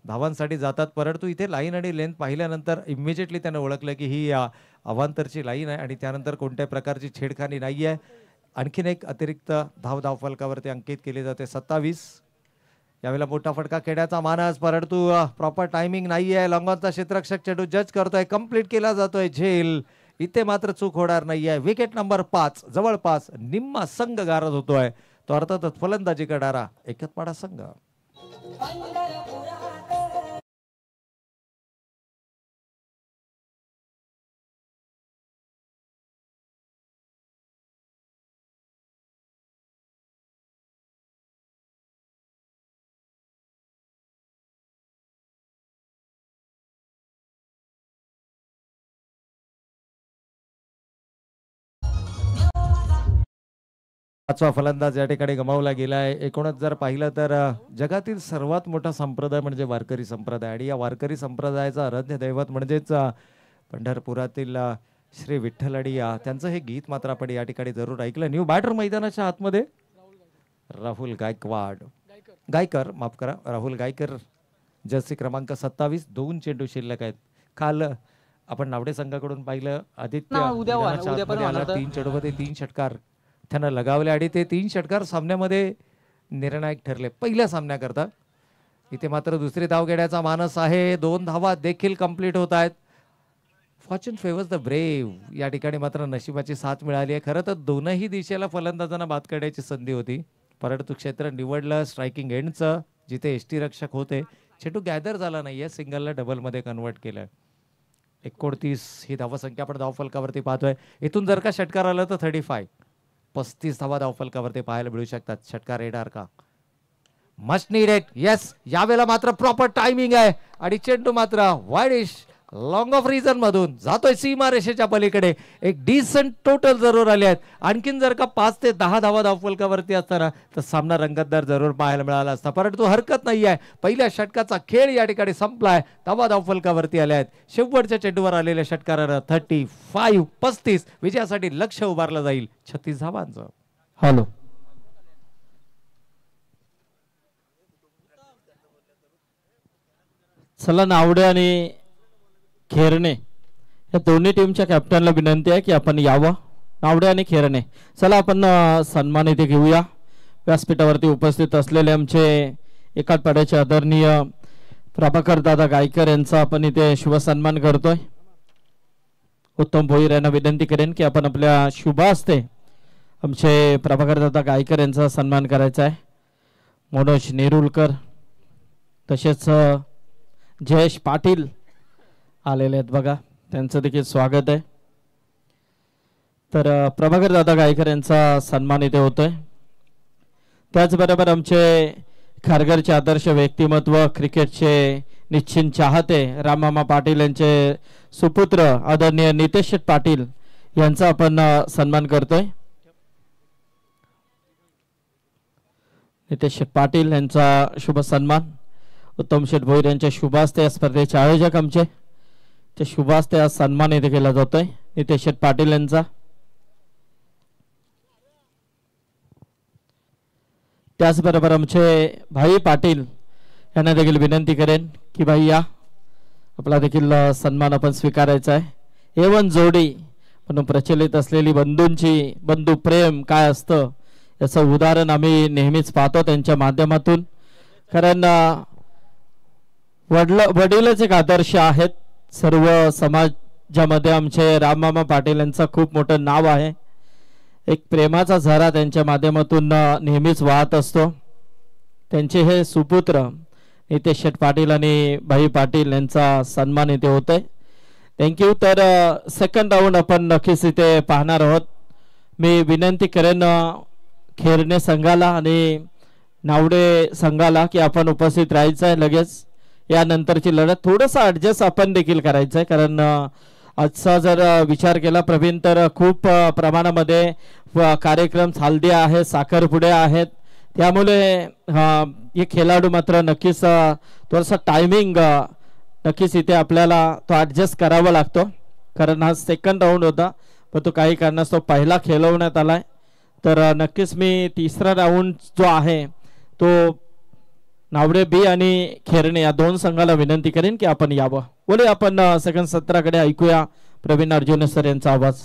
धावांसाठी जातात, परंतु इथे लाईन आणि लेंथ पाहिल्यानंतर इमिजिएटली त्यानं ओळखलं की ही अवांतरची लाईन आहे आणि त्यानंतर कोणत्याही प्रकारची छेडखानी नाही आहे. आणखीन एक अतिरिक्त धाव फलकावरती अंकित केली जाते 27. यावेळेला मोठा फटका खेळण्याचा मानस, परंतु प्रॉपर टायमिंग नाही आहे. लॉंगॉनचा क्षेत्ररक्षक चेंडू जज करतोय, कंप्लीट केला जातोय, झेल. इथे मात्र चूक होणार नाही आहे. विकेट नंबर 5 जवळपास निम्मा संघ गारद होतोय, तो अर्थातच फलंदाजी करणारा एकतपाडा संघ. पाचवा फलंदाज या ठिकाणी गमावला गेलाय. एकूणच जर पाहिलं तर जगातील सर्वात मोठा संप्रदाय म्हणजे वारकरी संप्रदाय आणि या वारकरी संप्रदायाचा आराध्य दैवत म्हणजेच पंढरपुरातील श्री विठ्ठल आणि त्यांचं हे गीत मात्र आपण या ठिकाणी जरूर ऐकलं. न्यू बॅटर मैदानाच्या आतमध्ये राहुल गायकर माफ करा, राहुल गायकर, जर्सी क्रमांक 27. 2 चेंडू शिल्लक आहेत. काल आपण नावडे संघाकडून पाहिलं आदित्य 3 चेंडूमध्ये 3 षटकार त्यांना लगावले आणि ते 3 षटकार सामन्यामध्ये निर्णायक ठरले पहिल्या सामन्याकरता. इथे मात्र दुसरी धाव घेण्याचा मानस आहे. 2 धावा देखील कंप्लीट होत आहेत. Fortune favours the brave. या ठिकाणी मात्र नशिबाची साथ मिळाली आहे. खरं तर दोनही दिशेला फलंदाजांना बाद काढायची संधी होती, परंतु क्षेत्र निवडलं स्ट्रायकिंग एंडचं, जिथे एसटी रक्षक होते. चेंडू गॅदर झाला नाहीये, सिंगलला डबलमध्ये कन्वर्ट केलं. 29 ही धावसंख्या आपण धावफलकावरती पाहतोय. इथून जर का षटकार आलं तर 35 धावा धावफलकावरती पाहायला मिळू शकतात. षटकार येणार का? Must needed. येस, यावेळेला मात्र प्रॉपर टायमिंग आहे आणि चेंडू मात्र वाईडिश लॉंग ऑफ रिजन मधून जातोय सीमा रेषेच्या पलीकडे. एक डिसेंट टोटल जरूर आले आहेत. आणखीन जर का 5 ते 10 धावा धावफलकावरती असताना तर सामना रंगतदार जरूर पाहायला मिळाला असता, परंतु हरकत नाही आहे. पहिल्या षटकाचा खेळ या ठिकाणी संपलाय. धावा धावफलकावरती आल्या आहेत. शेवटच्या चेंडूवर आलेल्या षटकारानं 35 विजयासाठी लक्ष उभारलं जाईल 36 धावांचं. हॅलो, चला नावडे आणि खेरणे या दोन्ही टीमच्या कॅप्टनला विनंती आहे की आपण यावं. नावडे आणि खेरणे, चला आपण सन्मान इथे घेऊया. व्यासपीठावरती उपस्थित असलेले आमचे एकातपाड्याचे आदरणीय प्रभाकर दादा गायकर यांचा आपण इथे शुभ सन्मान करतोय. उत्तम भोईर यांना विनंती करेन की आपण आपल्या शुभ हस्ते आमचे प्रभाकर दादा गायकर यांचा सन्मान करायचा आहे. मनोज नेरुलकर तसेच जयेश पाटील आलेले आहेत बघा, त्यांचं देखील स्वागत आहे. तर प्रभाकर दादा गायकर यांचा सन्मान इथे होतोय. त्याचबरोबर आमचे खारघरचे आदर्श व्यक्तिमत्व, क्रिकेटचे निश्चित चाहते राममामा पाटील यांचे सुपुत्र आदरणीय नितेश शेठ पाटील यांचा आपण सन्मान करतोय. नितेश शेठ पाटील यांचा शुभ सन्मान उत्तम शेठ भोईर यांच्या शुभ हस्ते या स्पर्धेचे आयोजक आमचे ते शुभ हस्ते आज सन्मान इथे केला जातोय नितेश शेठ पाटील यांचा. त्याचबरोबर आमचे भाई पाटील यांना देखील विनंती करेन की भाई या, आपला देखील सन्मान आपण स्वीकारायचा आहे. एवन जोडी म्हणून प्रचलित असलेली बंधू प्रेम काय असतं याचं उदाहरण आम्ही नेहमीच पाहतो त्यांच्या माध्यमातून. कारण वडीलच एक आदर्श आहेत. सर्व समाजामध्ये आमचे राममामा पाटील यांचं खूप मोठं नाव आहे. एक प्रेमाचा झरा त्यांच्या माध्यमातून नेहमीच वाहत असतो. त्यांचे हे सुपुत्र नितेश शेठ पाटील आणि भाई पाटील यांचा सन्मान इथे होतोय. थँक्यू. तर सेकंड राऊंड आपण नक्कीच इथे पाहणार आहोत. मी विनंती करेन खेरणे संघाला आणि नावडे संघाला की आपण उपस्थित राहायचं आहे. लगेच यानंतरची लढत थोडंसं ॲडजस्ट आपण देखील करायचं आहे. कारण आजचा जर विचार केला प्रवीण तर खूप प्रमाणामध्ये कार्यक्रम हल्दी आहेत, साखरपुडे आहेत. त्यामुळे हे खेळाडू मात्र नक्कीच थोडासा टायमिंग नक्कीच इथे आपल्याला तो ॲडजस्ट करावा लागतो. कारण हा सेकंड राऊंड होता पण तो काही कारणास्तव पहिला खेळवण्यात आलाय. तर नक्कीच मी तिसरा राऊंड जो आहे तो नावडे बी आणि खेरणे या दोन संघाला विनंती करेन की आपण यावं. बोले आपण सेकंड सत्राकडे ऐकूया प्रवीण अर्जुन सर यांचा आवाज.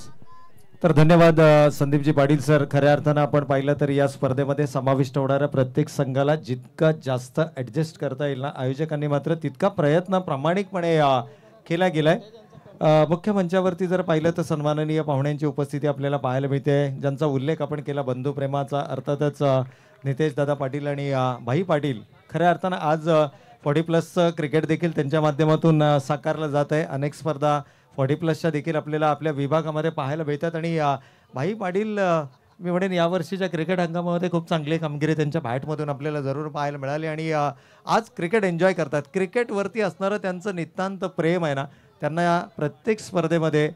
तर धन्यवाद संदीपजी पाटील सर. खऱ्या अर्थानं आपण पाहिलं तर या स्पर्धेमध्ये समाविष्ट होणाऱ्या प्रत्येक संघाला जितका जास्त ॲडजस्ट करता येईल ना, आयोजकांनी मात्र तितका प्रयत्न प्रामाणिकपणे केला गेलाय. मुख्य मंचावरती जर पाहिलं तर सन्माननीय पाहुण्यांची उपस्थिती आपल्याला पाहायला मिळते, ज्यांचा उल्लेख आपण केला बंधुप्रेमाचा. अर्थातच नितेश दादा पाटील आणि भाई पाटील. खऱ्या अर्थानं आज 40+ क्रिकेट देखील त्यांच्या माध्यमातून साकारलं जात आहे. अनेक स्पर्धा 40+ देखील आपल्याला आपल्या विभागामध्ये पाहायला मिळतात. आणि भाई पाटील मी म्हणेन यावर्षीच्या क्रिकेट हंगामामध्ये खूप चांगली कामगिरी त्यांच्या बॅटमधून आपल्याला जरूर पाहायला मिळाली. आणि आज क्रिकेट एन्जॉय करतात. क्रिकेटवरती असणारं त्यांचं नितांत प्रेम आहे ना, त्यांना प्रत्येक स्पर्धेमध्ये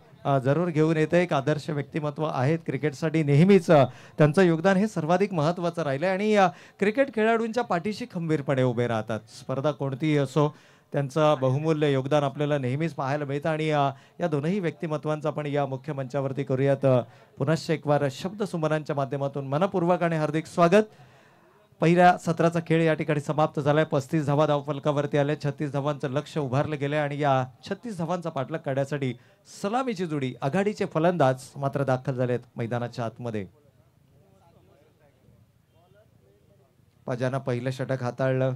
जरूर घेऊन येतं. एक आदर्श व्यक्तिमत्व आहेत क्रिकेटसाठी. नेहमीच त्यांचं योगदान हे सर्वाधिक महत्त्वाचं राहिलं आहे. आणि क्रिकेट खेळाडूंच्या पाठीशी खंबीरपणे उभे राहतात. स्पर्धा कोणतीही असो, त्यांचं बहुमूल्य योगदान आपल्याला नेहमीच पाहायला मिळतं. आणि या दोनही व्यक्तिमत्वांचं आपण या मुख्य मंचावरती करूयात पुनश्च एक वार शब्दसुमनांच्या माध्यमातून मनपूर्वक आणि हार्दिक स्वागत. पहिल्या सत्राचा खेळ या ठिकाणी समाप्त झालाय. 35 धावा धावफलकावरती आले. 36 धावांचं लक्ष उभारलं गेलंय. आणि या 36 धावांचा पाठलाग करण्यासाठी सलामीची जोडी आघाडीचे फलंदाज मात्र दाखल झालेत मैदानाच्या आतमध्ये. पाजाना पहिलं षटक हाताळलं,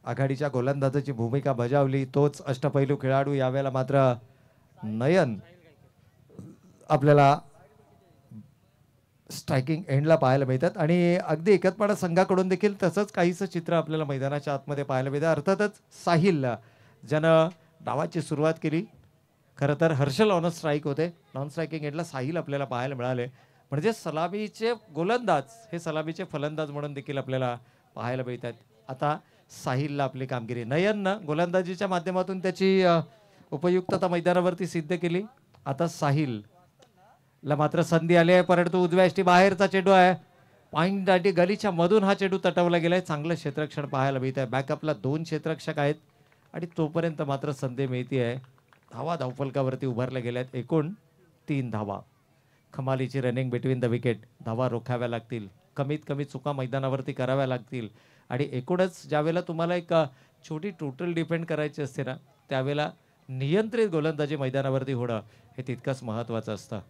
आघाडीच्या गोलंदाजाची भूमिका बजावली. तोच अष्टपैलू खेळाडू यावेळेला मात्र नयन आपल्याला स्ट्रायकिंग एंडला पाहायला मिळतात. आणि अगदी एकतपाडा संघाकडून देखील तसंच काहीसं चित्र आपल्याला मैदानाच्या आतमध्ये पाहायला मिळतं. अर्थातच साहिल ज्यानं डावाची सुरुवात केली. खरं तर हर्षल ऑन स्ट्राईक होते. नॉन स्ट्रायकिंग एंडला साहिल आपल्याला पाहायला मिळाले. म्हणजे सलामीचे गोलंदाज हे सलामीचे फलंदाज म्हणून देखील आपल्याला पाहायला मिळतात. आता साहिलला आपली कामगिरी, नयननं गोलंदाजीच्या माध्यमातून त्याची उपयुक्तता मैदानावरती सिद्ध केली. आता साहिल ला मात्र संधी आली आहे, परंतु उजव्या यष्टी बाहेरचा चेंडू आहे. पॉइंट दाटी गलीच्या मधून हा चेंडू तटवला गेलाय. चांगलं क्षेत्ररक्षण पाहायला मिळत आहे. बॅकअपला 2 क्षेत्ररक्षक आहेत आणि तोपर्यंत मात्र संधी मिळते आहे. धावा धावफलकावरती उभारल्या गेल्यात. एकूण 3 धावा. कमालीची रनिंग बिटवीन द विकेट. धावा रोखाव्या लागतील, कमीत कमी चुका मैदानावरती कराव्या लागतील. आणि एकूणच ज्यावेळेला तुम्हाला एक छोटी टोटल डिफेंड करायची असते ना, त्यावेळेला नियंत्रित गोलंदाजी मैदानावरती होणं हे तितकंच महत्त्वाचं असतं.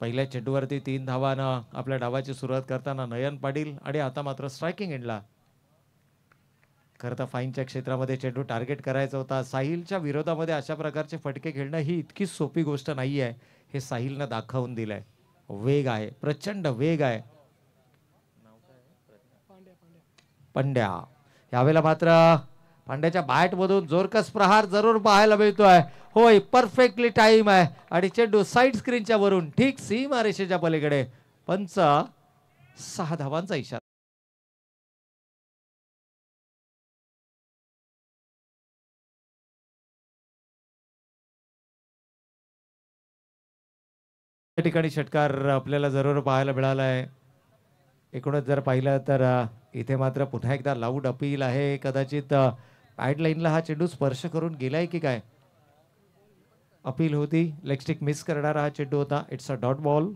पहिल्या चेंडूवरती 3 धावानं आपल्या डावाची सुरुवात करताना नयन पाटील. आणि आता मात्र स्ट्रायकिंग एंडला खरं तर फाईनच्या क्षेत्रामध्ये चेंडू टार्गेट करायचा होता. साहिलच्या विरोधामध्ये अशा प्रकारचे फटके खेळणं ही इतकी सोपी गोष्ट नाही आहे, हे साहिलनं दाखवून दिलंय. वेग आहे, प्रचंड वेग आहे. पंड्या यावेळेला मात्र पांड्याच्या बॅट मधून जोरकस प्रहार जरूर पाहायला मिळतोय. होय, परफेक्टली टाइम आहे आणि चेंडू साईड स्क्रीनच्या वरून ठीक सीमारेषेच्या पलीकडे. पंच 6 धावांचा इशारा. या ठिकाणी षटकार आपल्याला जरूर पाहायला मिळाला आहे. एकूणच जर पाहिलं तर इथे मात्र पुन्हा एकदा लाऊड अपील आहे. कदाचित पॅड लाईनला हा चेंडू स्पर्श करून गेलाय की काय, अपील होती. लेग स्टिक मिस करणारा हा चेंडू होता. It's a dot ball.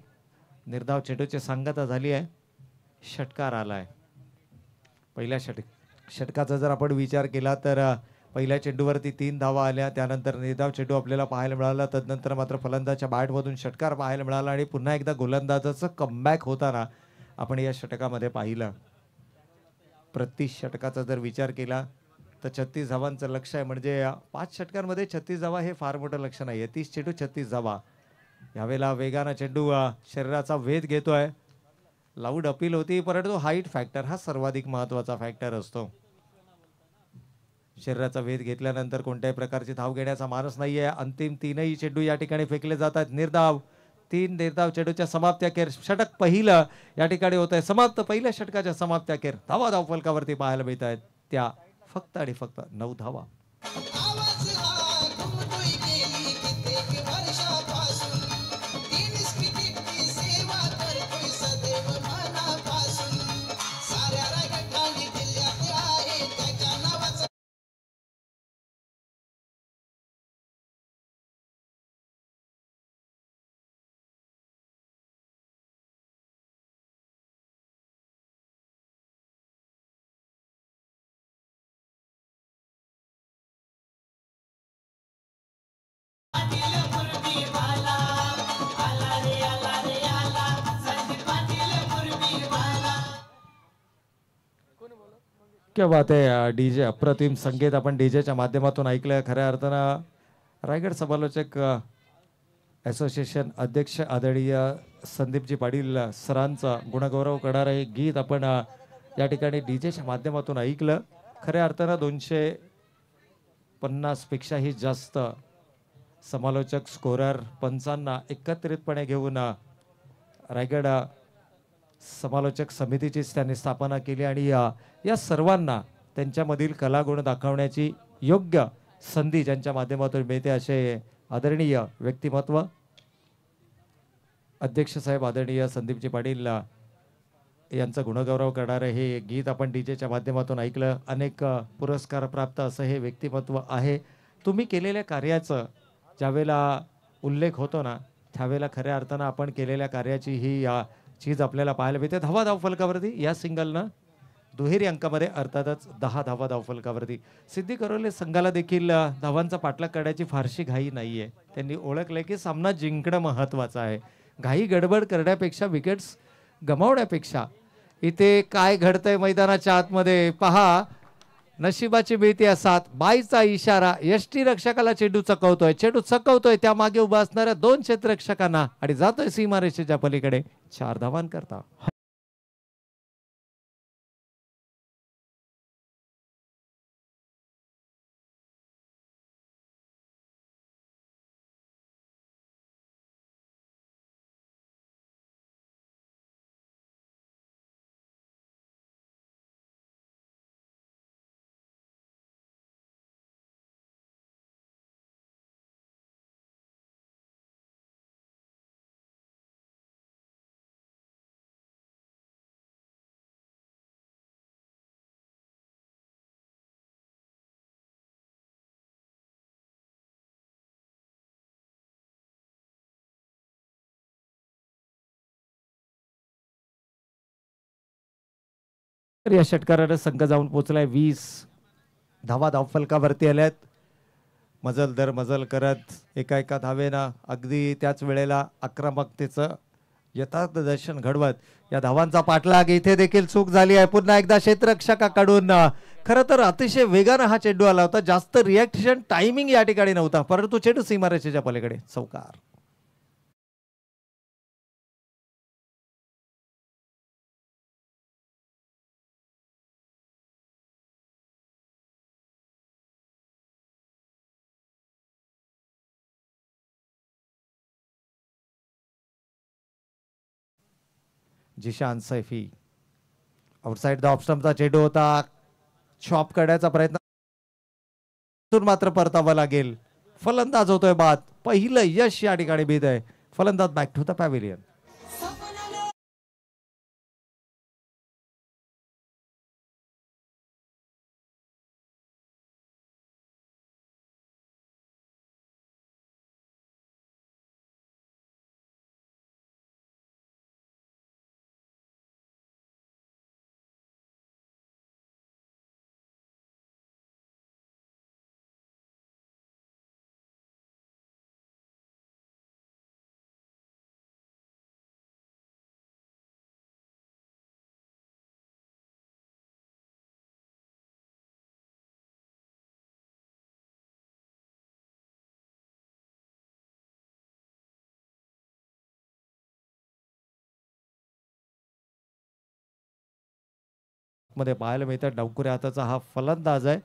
निर्धाव चेंडूची सांगता झाली आहे. षटकार आलाय. पहिल्या षटकाचा जर आपण विचार केला तर पहिल्या चेंडूवरती 3 धावा आल्या. त्यानंतर निर्धाव चेंडू आपल्याला पाहायला मिळाला. तदनंतर मात्र फलंदाजच्या बॅटमधून षटकार पाहायला मिळाला आणि पुन्हा एकदा गोलंदाजाचं कमबॅक होताना आपण या षटकामध्ये पाहिलं. प्रति षटकाचा जर विचार केला तर 36 धावांचं लक्ष आहे. म्हणजे 5 षटकांमध्ये 36 धावा हे फार मोठं लक्ष नाही आहे. 30 चेंडू 36 धावा. यावेळेला वेगानं चेंडू शरीराचा वेध घेतोय. लाऊड अपील होती, परंतु हाईट फॅक्टर हा सर्वाधिक महत्वाचा फॅक्टर असतो. शरीराचा वेध घेतल्यानंतर कोणत्याही प्रकारची धाव घेण्याचा मानस नाहीये. अंतिम 3ही चेंडू या ठिकाणी फेकले जातात. निर्धाव 3 निर्धाव चेंडूच्या समाप्ती अखेर षटक पहिलं या ठिकाणी होत आहे. समाप्त पहिल्या षटकाच्या समाप्ती अखेर धावा धावफलकावरती पाहायला मिळत आहेत. त्या फक्त आणि फक्त 9 धावा. क्या बात आहे. डीजे अप्रतिम संगीत आपण डीजेच्या माध्यमातून ऐकलं. खऱ्या अर्थानं रायगड समालोचक असोसिएशन अध्यक्ष आदरणीय संदीपजी पाटील सरांचा गुणगौरव करणारं हे गीत आपण या ठिकाणी डीजेच्या माध्यमातून ऐकलं. खऱ्या अर्थानं 250 पेक्षाही जास्त समालोचक, स्कोरर, पंचांना एकत्रितपणे घेऊन रायगड समालोचक समितीचीच त्यांनी स्थापना केली आणि या सर्वांना त्यांच्यामधील कलागुण दाखवण्याची योग्य संधी ज्यांच्या माध्यमातून मिळते असे आदरणीय व्यक्तिमत्व अध्यक्ष साहेब आदरणीय संदीपजी पाटील यांचा गुणगौरव करणारे हे गीत आपण डीजेच्या माध्यमातून ऐकलं. अनेक पुरस्कार प्राप्त असं हे व्यक्तिमत्व आहे. तुम्ही केलेल्या कार्याचं ज्यावेळेला उल्लेख होतो ना, त्यावेळेला खऱ्या अर्थानं आपण केलेल्या कार्याची ही चीज आपल्याला पाहायला मिळते. धावा धावफलकावरती या सिंगलनं दुहेरी अंकामध्ये अर्थातच 10 धावा धावफलकावरती. सिद्धी करवले संघाला देखील धावांचा पाठलाग करण्याची फारशी घाई नाहीये. त्यांनी ओळखलंय की सामना जिंकणं महत्वाचं आहे. घाई गडबड करण्यापेक्षा, विकेट्स गमावण्यापेक्षा इथे काय घडतंय मैदानाच्या आतमध्ये पहा. नशिबाची मिळते साथ. बाईचा इशारा. यष्टीरक्षकाला चेंडू चकवतोय त्या मागे उभा असणाऱ्या 2 क्षेत्ररक्षकांना आणि जातोय सीमारेषेच्या पलीकडे 4 धावांकरता. या षटकारानं संघ जाऊन पोहोचलाय. 20 धावा धावफलकावरती आल्यात. मजल दर मजल करत एका धावेनं अगदी त्याच वेळेला आक्रमकतेचं यथार्थ दर्शन घडवत या धावांचा पाठलाग. इथे देखील चूक झाली आहे पुन्हा एकदा क्षेत्ररक्षकाकडून. खरं तर अतिशय वेगानं हा चेंडू आला होता, जास्त रिॲक्शन टायमिंग या ठिकाणी नव्हता, परंतु चेंडू सीमारेषेच्या पलीकडे. चौकार. Zishan Saifi outside the off स्टंपचा चेंडू होता, चॉप करण्याचा प्रयत्न मात्र परतावा लागेल. फलंदाज होतोय बाद. पहिलं यश या ठिकाणी भीत आहे. फलंदाज बॅक टू द पॅव्हिलियन. मध्ये पाहायला मिळतात डावकुऱ्या हाताचा हा फलंदाज आहे.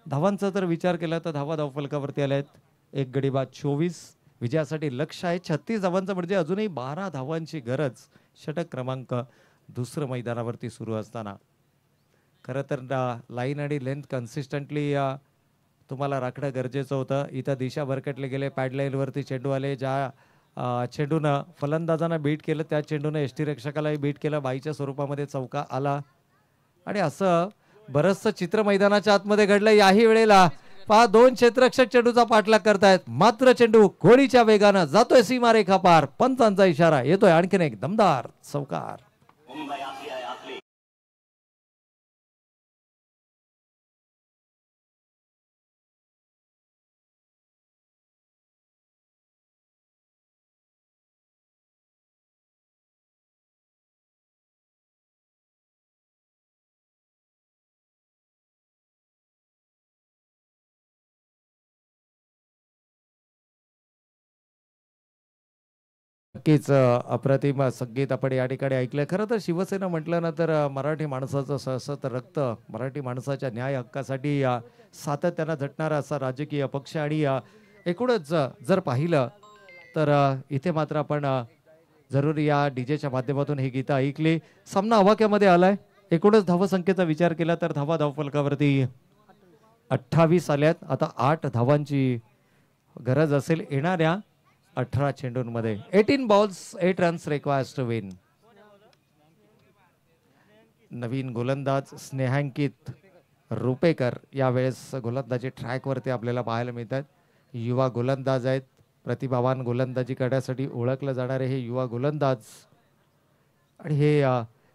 धावांचा जर विचार केला तर धावा धावफलकावरती आल्या आहेत. एक गडी बाद 24. विजयासाठी लक्ष आहे 36 धावांचं, म्हणजे अजूनही 12 धावांची गरज. षटक क्रमांक दुसरं मैदानावरती सुरू असताना खरं तर लाईन आणि लेंथ कन्सिस्टंटली तुम्हाला राखणं गरजेचं होतं. इथं दिशा भरकटले गेले, पॅडलाईनवरती चेंडू आले. ज्या चेंडूनं फलंदाजांना बीट केलं त्या चेंडूनं यष्टीरक्षकालाही बीट केलं. बाईच्या स्वरूपामध्ये चौका आला आणि असं बरंचसं चित्र मैदानाच्या आतमध्ये घडलं. याही वेळेला पहा दोन क्षेत्ररक्षक चेंडूचा पाठलाग करतायत, मात्र चेंडू घोडीच्या वेगानं जातोय सीमारेखा पार. पंचांचा इशारा येतोय. आणखीन एक दमदार चौकार. नक्कीच अप्रतिम संगीत आपण या ठिकाणी ऐकलंय. खरं तर शिवसेना म्हटलं ना तर मराठी माणसाचं सशस्त्र रक्त, मराठी माणसाच्या न्याय हक्कासाठी सातत्यानं झटणारा असा राजकीय पक्ष. आणि एकूणच जर पाहिलं तर इथे मात्र आपण जरूर या डीजेच्या माध्यमातून ही गीतं ऐकली. सामना आवाक्यामध्ये आलाय. एकूणच धावसंख्येचा विचार केला तर धावा धावफलकावरती 28 आल्यात. आता 8 धावांची गरज असेल येणाऱ्या 18 चेंडूंमध्ये. 18 balls 8 runs requires to win. नवीन गोलंदाज स्नेहांकित रुपेकर यावेळेस गोलंदाजी ट्रॅकवरती आपल्याला पाहायला मिळतात. युवा गोलंदाज आहेत. प्रतिभावान गोलंदाजी करण्यासाठी ओळखलं जाणारे हे युवा गोलंदाज. आणि हे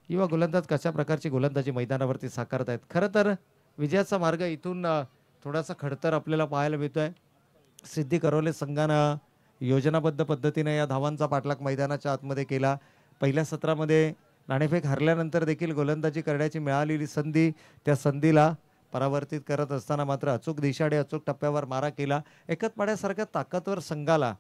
युवा गोलंदाज कशा प्रकारची गोलंदाजी मैदानावरती साकारत आहेत. खरं तर विजयाचा मार्ग इथून थोडासा खडतर आपल्याला पाहायला मिळतोय. सिद्धी करवले संघानं योजनाबद्ध पद्धतीने या धावांचा पाठलाग मैदानाच्या आतमध्ये केला. पहिल्या सत्रामध्ये नाणेफेक हरल्यानंतर देखील गोलंदाजी करण्याची मिळालेली संधी, त्या संधीला परावर्तित करत असताना मात्र अचूक दिशा आणि अचूक टप्प्यावर मारा केला. एकतपाड्यासारख्या ताकदवर संघाला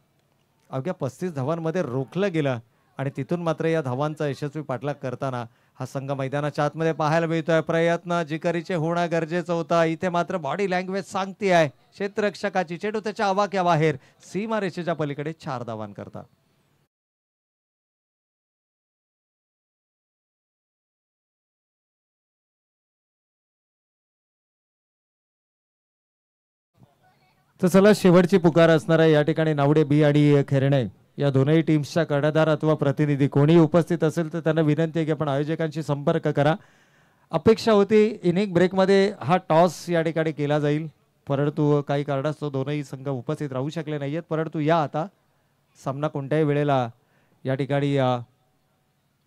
अवघ्या 35 धावांमध्ये रोखलं गेलं आणि तिथून मात्र या धावांचा यशस्वी पाठलाग करताना हा संघ मैदानाच्या आतमध्ये पाहायला मिळतोय. प्रयत्न जिकरीचे होणं गरजेचं होतं. इथे मात्र बॉडी लँग्वेज सांगते आहे क्षेत्ररक्षकाची. चेंडू त्याच्या आवाक्याबाहेर सीमारेषेच्या पलीकडे 4 धावांकरता. तर चला शेवटची पुकार असणार आहे या ठिकाणी. नावडे बी आणि खेरणे या दोनही टीम्सच्या कर्णधार अथवा प्रतिनिधी कोणी उपस्थित असेल तर त्यांना विनंती आहे की आपण आयोजकांशी संपर्क करा. अपेक्षा होती इनिंग ब्रेकमध्ये हा टॉस या ठिकाणी केला जाईल, परंतु काही कारणास्तव दोनही संघ उपस्थित राहू शकले नाहीयेत. परंतु या आता सामना कोणत्याही वेळेला या ठिकाणी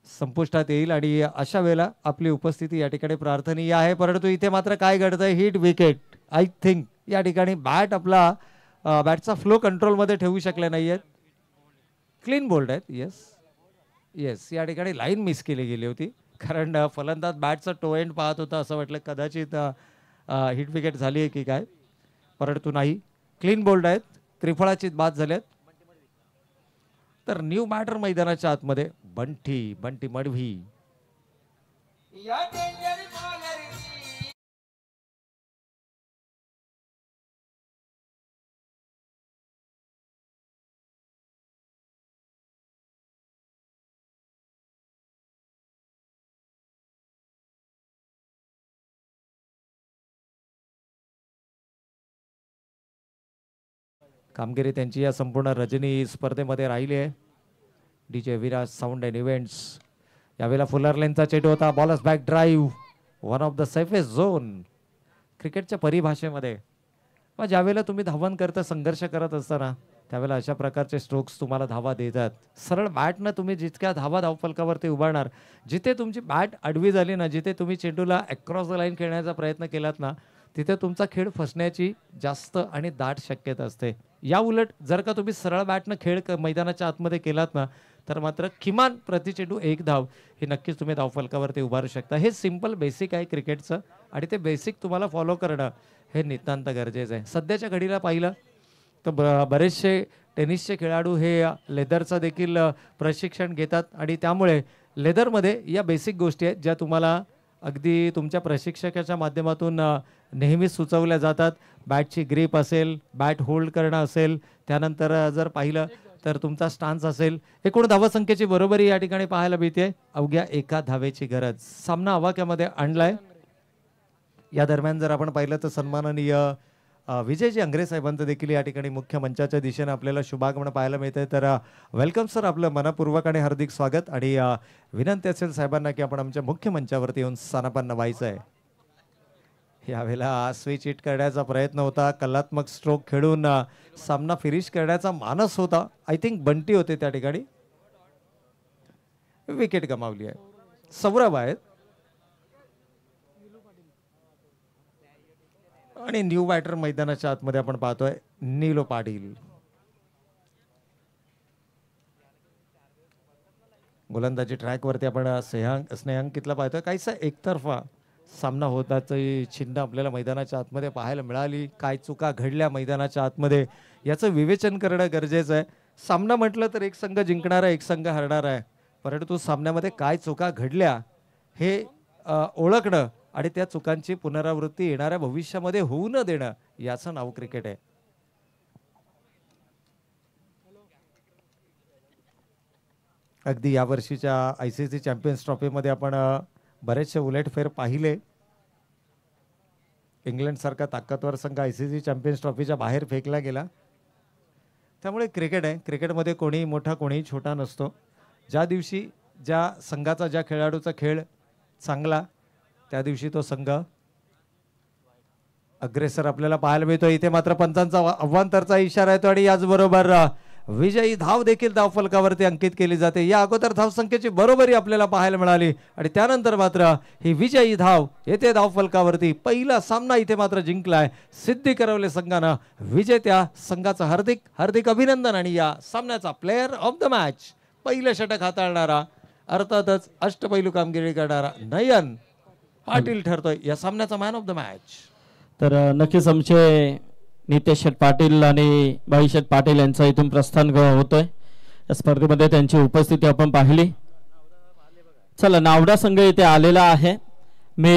संपुष्टात येईल आणि अशा वेळेला आपली उपस्थिती या ठिकाणी प्रार्थनीय आहे. परंतु इथे मात्र काय घडतंय, हिट विकेट. आय थिंक या ठिकाणी बॅटचा फ्लो कंट्रोलमध्ये ठेवू शकले नाहीयेत. क्लीन बोल्ड आहेत. येस, येस, या ठिकाणी लाईन मिस केली गेली होती, कारण फलंदाज बॅटचा टो एंड पाहत होता. असं वाटलं कदाचित हिट विकेट झाली आहे की काय, परंतु नाही. क्लीन बोल्ड आहेत, त्रिफळाची बाद झाल्यात. तर न्यू बॅटर मैदानाच्या आतमध्ये बंटी मडवी. कामगिरी त्यांची या संपूर्ण रजनी स्पर्धेमध्ये राहिली आहे. DJ Viraj sound and events. यावेळेला फुलर लेनचा चेंडू होता. Bowlers back drive, one of the safest zone क्रिकेटच्या परिभाषेमध्ये. मग ज्यावेळेला तुम्ही धावन करता, संघर्ष करत असताना, त्यावेळेला अशा प्रकारचे स्ट्रोक्स तुम्हाला धावा देतात. सरळ बॅटनं तुम्ही जितक्या धावा धावफलकावरती उभारणार, जिथे तुमची बॅट आडवी झाली ना, जिथे तुम्ही चेंडूला अक्रॉस द लाईन खेळण्याचा प्रयत्न केलात ना, तिथे तुमचा खेळ फसण्याची जास्त आणि दाट शक्यता असते. या उलट जर का तुम्ही सरळ बॅटनं खेळ मैदानाच्या आतमध्ये केलात ना, तर मात्र किमान प्रति चेंडू 1 धाव हे नक्कीच तुम्ही धावफलकावरती उभारू शकता. हे सिंपल बेसिक आहे क्रिकेटचं, आणि ते बेसिक तुम्हाला फॉलो करणं हे नितांत गरजेचं आहे. सध्याच्या घडीला पाहिलं तर बरेचसे टेनिसचे खेळाडू हे लेदरचं देखील प्रशिक्षण घेतात, आणि त्यामुळे लेदरमध्ये या बेसिक गोष्टी आहेत ज्या तुम्हाला अगदी तुमच्या प्रशिक्षकाच्या माध्यमातून नेहमीच सुचवल्या जातात. बॅटची ग्रीप असेल, बॅट होल्ड करणं असेल, त्यानंतर जर पाहिलं तर तुमचा स्टान्स असेल. एकूण धावसंख्येची बरोबरी या ठिकाणी पाहायला मिळते. अवघ्या 1 धावेची गरज. सामना आवाक्यामध्ये आणलाय. या दरम्यान जर आपण पाहिलं तर सन्माननीय विजयजी अंग्रे साहेबांचं देखील या ठिकाणी मुख्य मंचाच्या दिशेने आपल्याला शुभागमन पाहायला मिळते. तर वेलकम सर, आपलं मनपूर्वक आणि हार्दिक स्वागत. आणि विनंती असेल साहेबांना की आपण आमच्या मुख्य मंचावरती येऊन स्थानापन्न व्हायचं आहे. यावेळेला स्विच हिट करण्याचा प्रयत्न होता, कलात्मक स्ट्रोक खेळून सामना फिनिश करण्याचा मानस होता. आय थिंक बंटी होते त्या ठिकाणी. विकेट गमावली आहे. सौरभ आहेत आणि न्यू बॅटर मैदानाच्या आतमध्ये आपण पाहतोय नीलो पाटील. गोलंदाजी ट्रॅकवरती आपण स्नेहांकितला पाहतोय. काहीसा एकतर्फा सामना होताची चिन्ह आपल्याला मैदानाच्या आतमध्ये पाहायला मिळाली. काय चुका घडल्या मैदानाच्या आतमध्ये याचं विवेचन करणं गरजेचं आहे. सामना म्हटलं तर एक संघ जिंकणार आहे, एक संघ हरणार आहे, परंतु सामन्यामध्ये काय चुका घडल्या हे ओळखणं आणि त्या चुकांची पुनरावृत्ती येणाऱ्या भविष्यामध्ये होऊ न देणं याचं नाव क्रिकेट आहे. अगदी या वर्षीच्या ICC चॅम्पियन्स ट्रॉफीमध्ये आपण बरेचसे उलटफेर पाहिले. इंग्लंड सारखा ताकदवर संघ ICC चॅम्पियन्स ट्रॉफीच्या बाहेर फेकला गेला. त्यामुळे क्रिकेट आहे. क्रिकेटमध्ये कोणी मोठा कोणी छोटा नसतो. ज्या दिवशी ज्या संघाचा, ज्या खेळाडूचा खेळ चांगला, त्या दिवशी तो संघ अग्रेसर आपल्याला पाहायला मिळतो. इथे मात्र पंचांचा अव्वांतरचा इशारा येतो आणि याचबरोबर विजयी धाव देखील धावफलकावरती अंकित केली जाते. या अगोदर धावसंख्येची बरोबरी आपल्याला पाहायला मिळाली आणि त्यानंतर मात्र ही विजयी धाव येथे धावफलकावरती. पहिला सामना इथे मात्र जिंकलाय सिद्धी करवले संघानं. विजेत्या संघाचं हार्दिक हार्दिक अभिनंदन. आणि या सामन्याचा प्लेयर ऑफ द मॅच, पहिलं षटक हाताळणारा, अर्थातच अष्टपैलू कामगिरी करणारा नयन पाटील ठरतोय या सामन्याचा मॅन ऑफ द मॅच. तर नक्कीच आमचे नितेश शेठ पाटील आणि भाई शेठ पाटील यांचा इथून प्रस्थान होतोय. या स्पर्धेमध्ये त्यांची उपस्थिती आपण पाहिली. चला, नावडा संघ इथे आलेला आहे. मी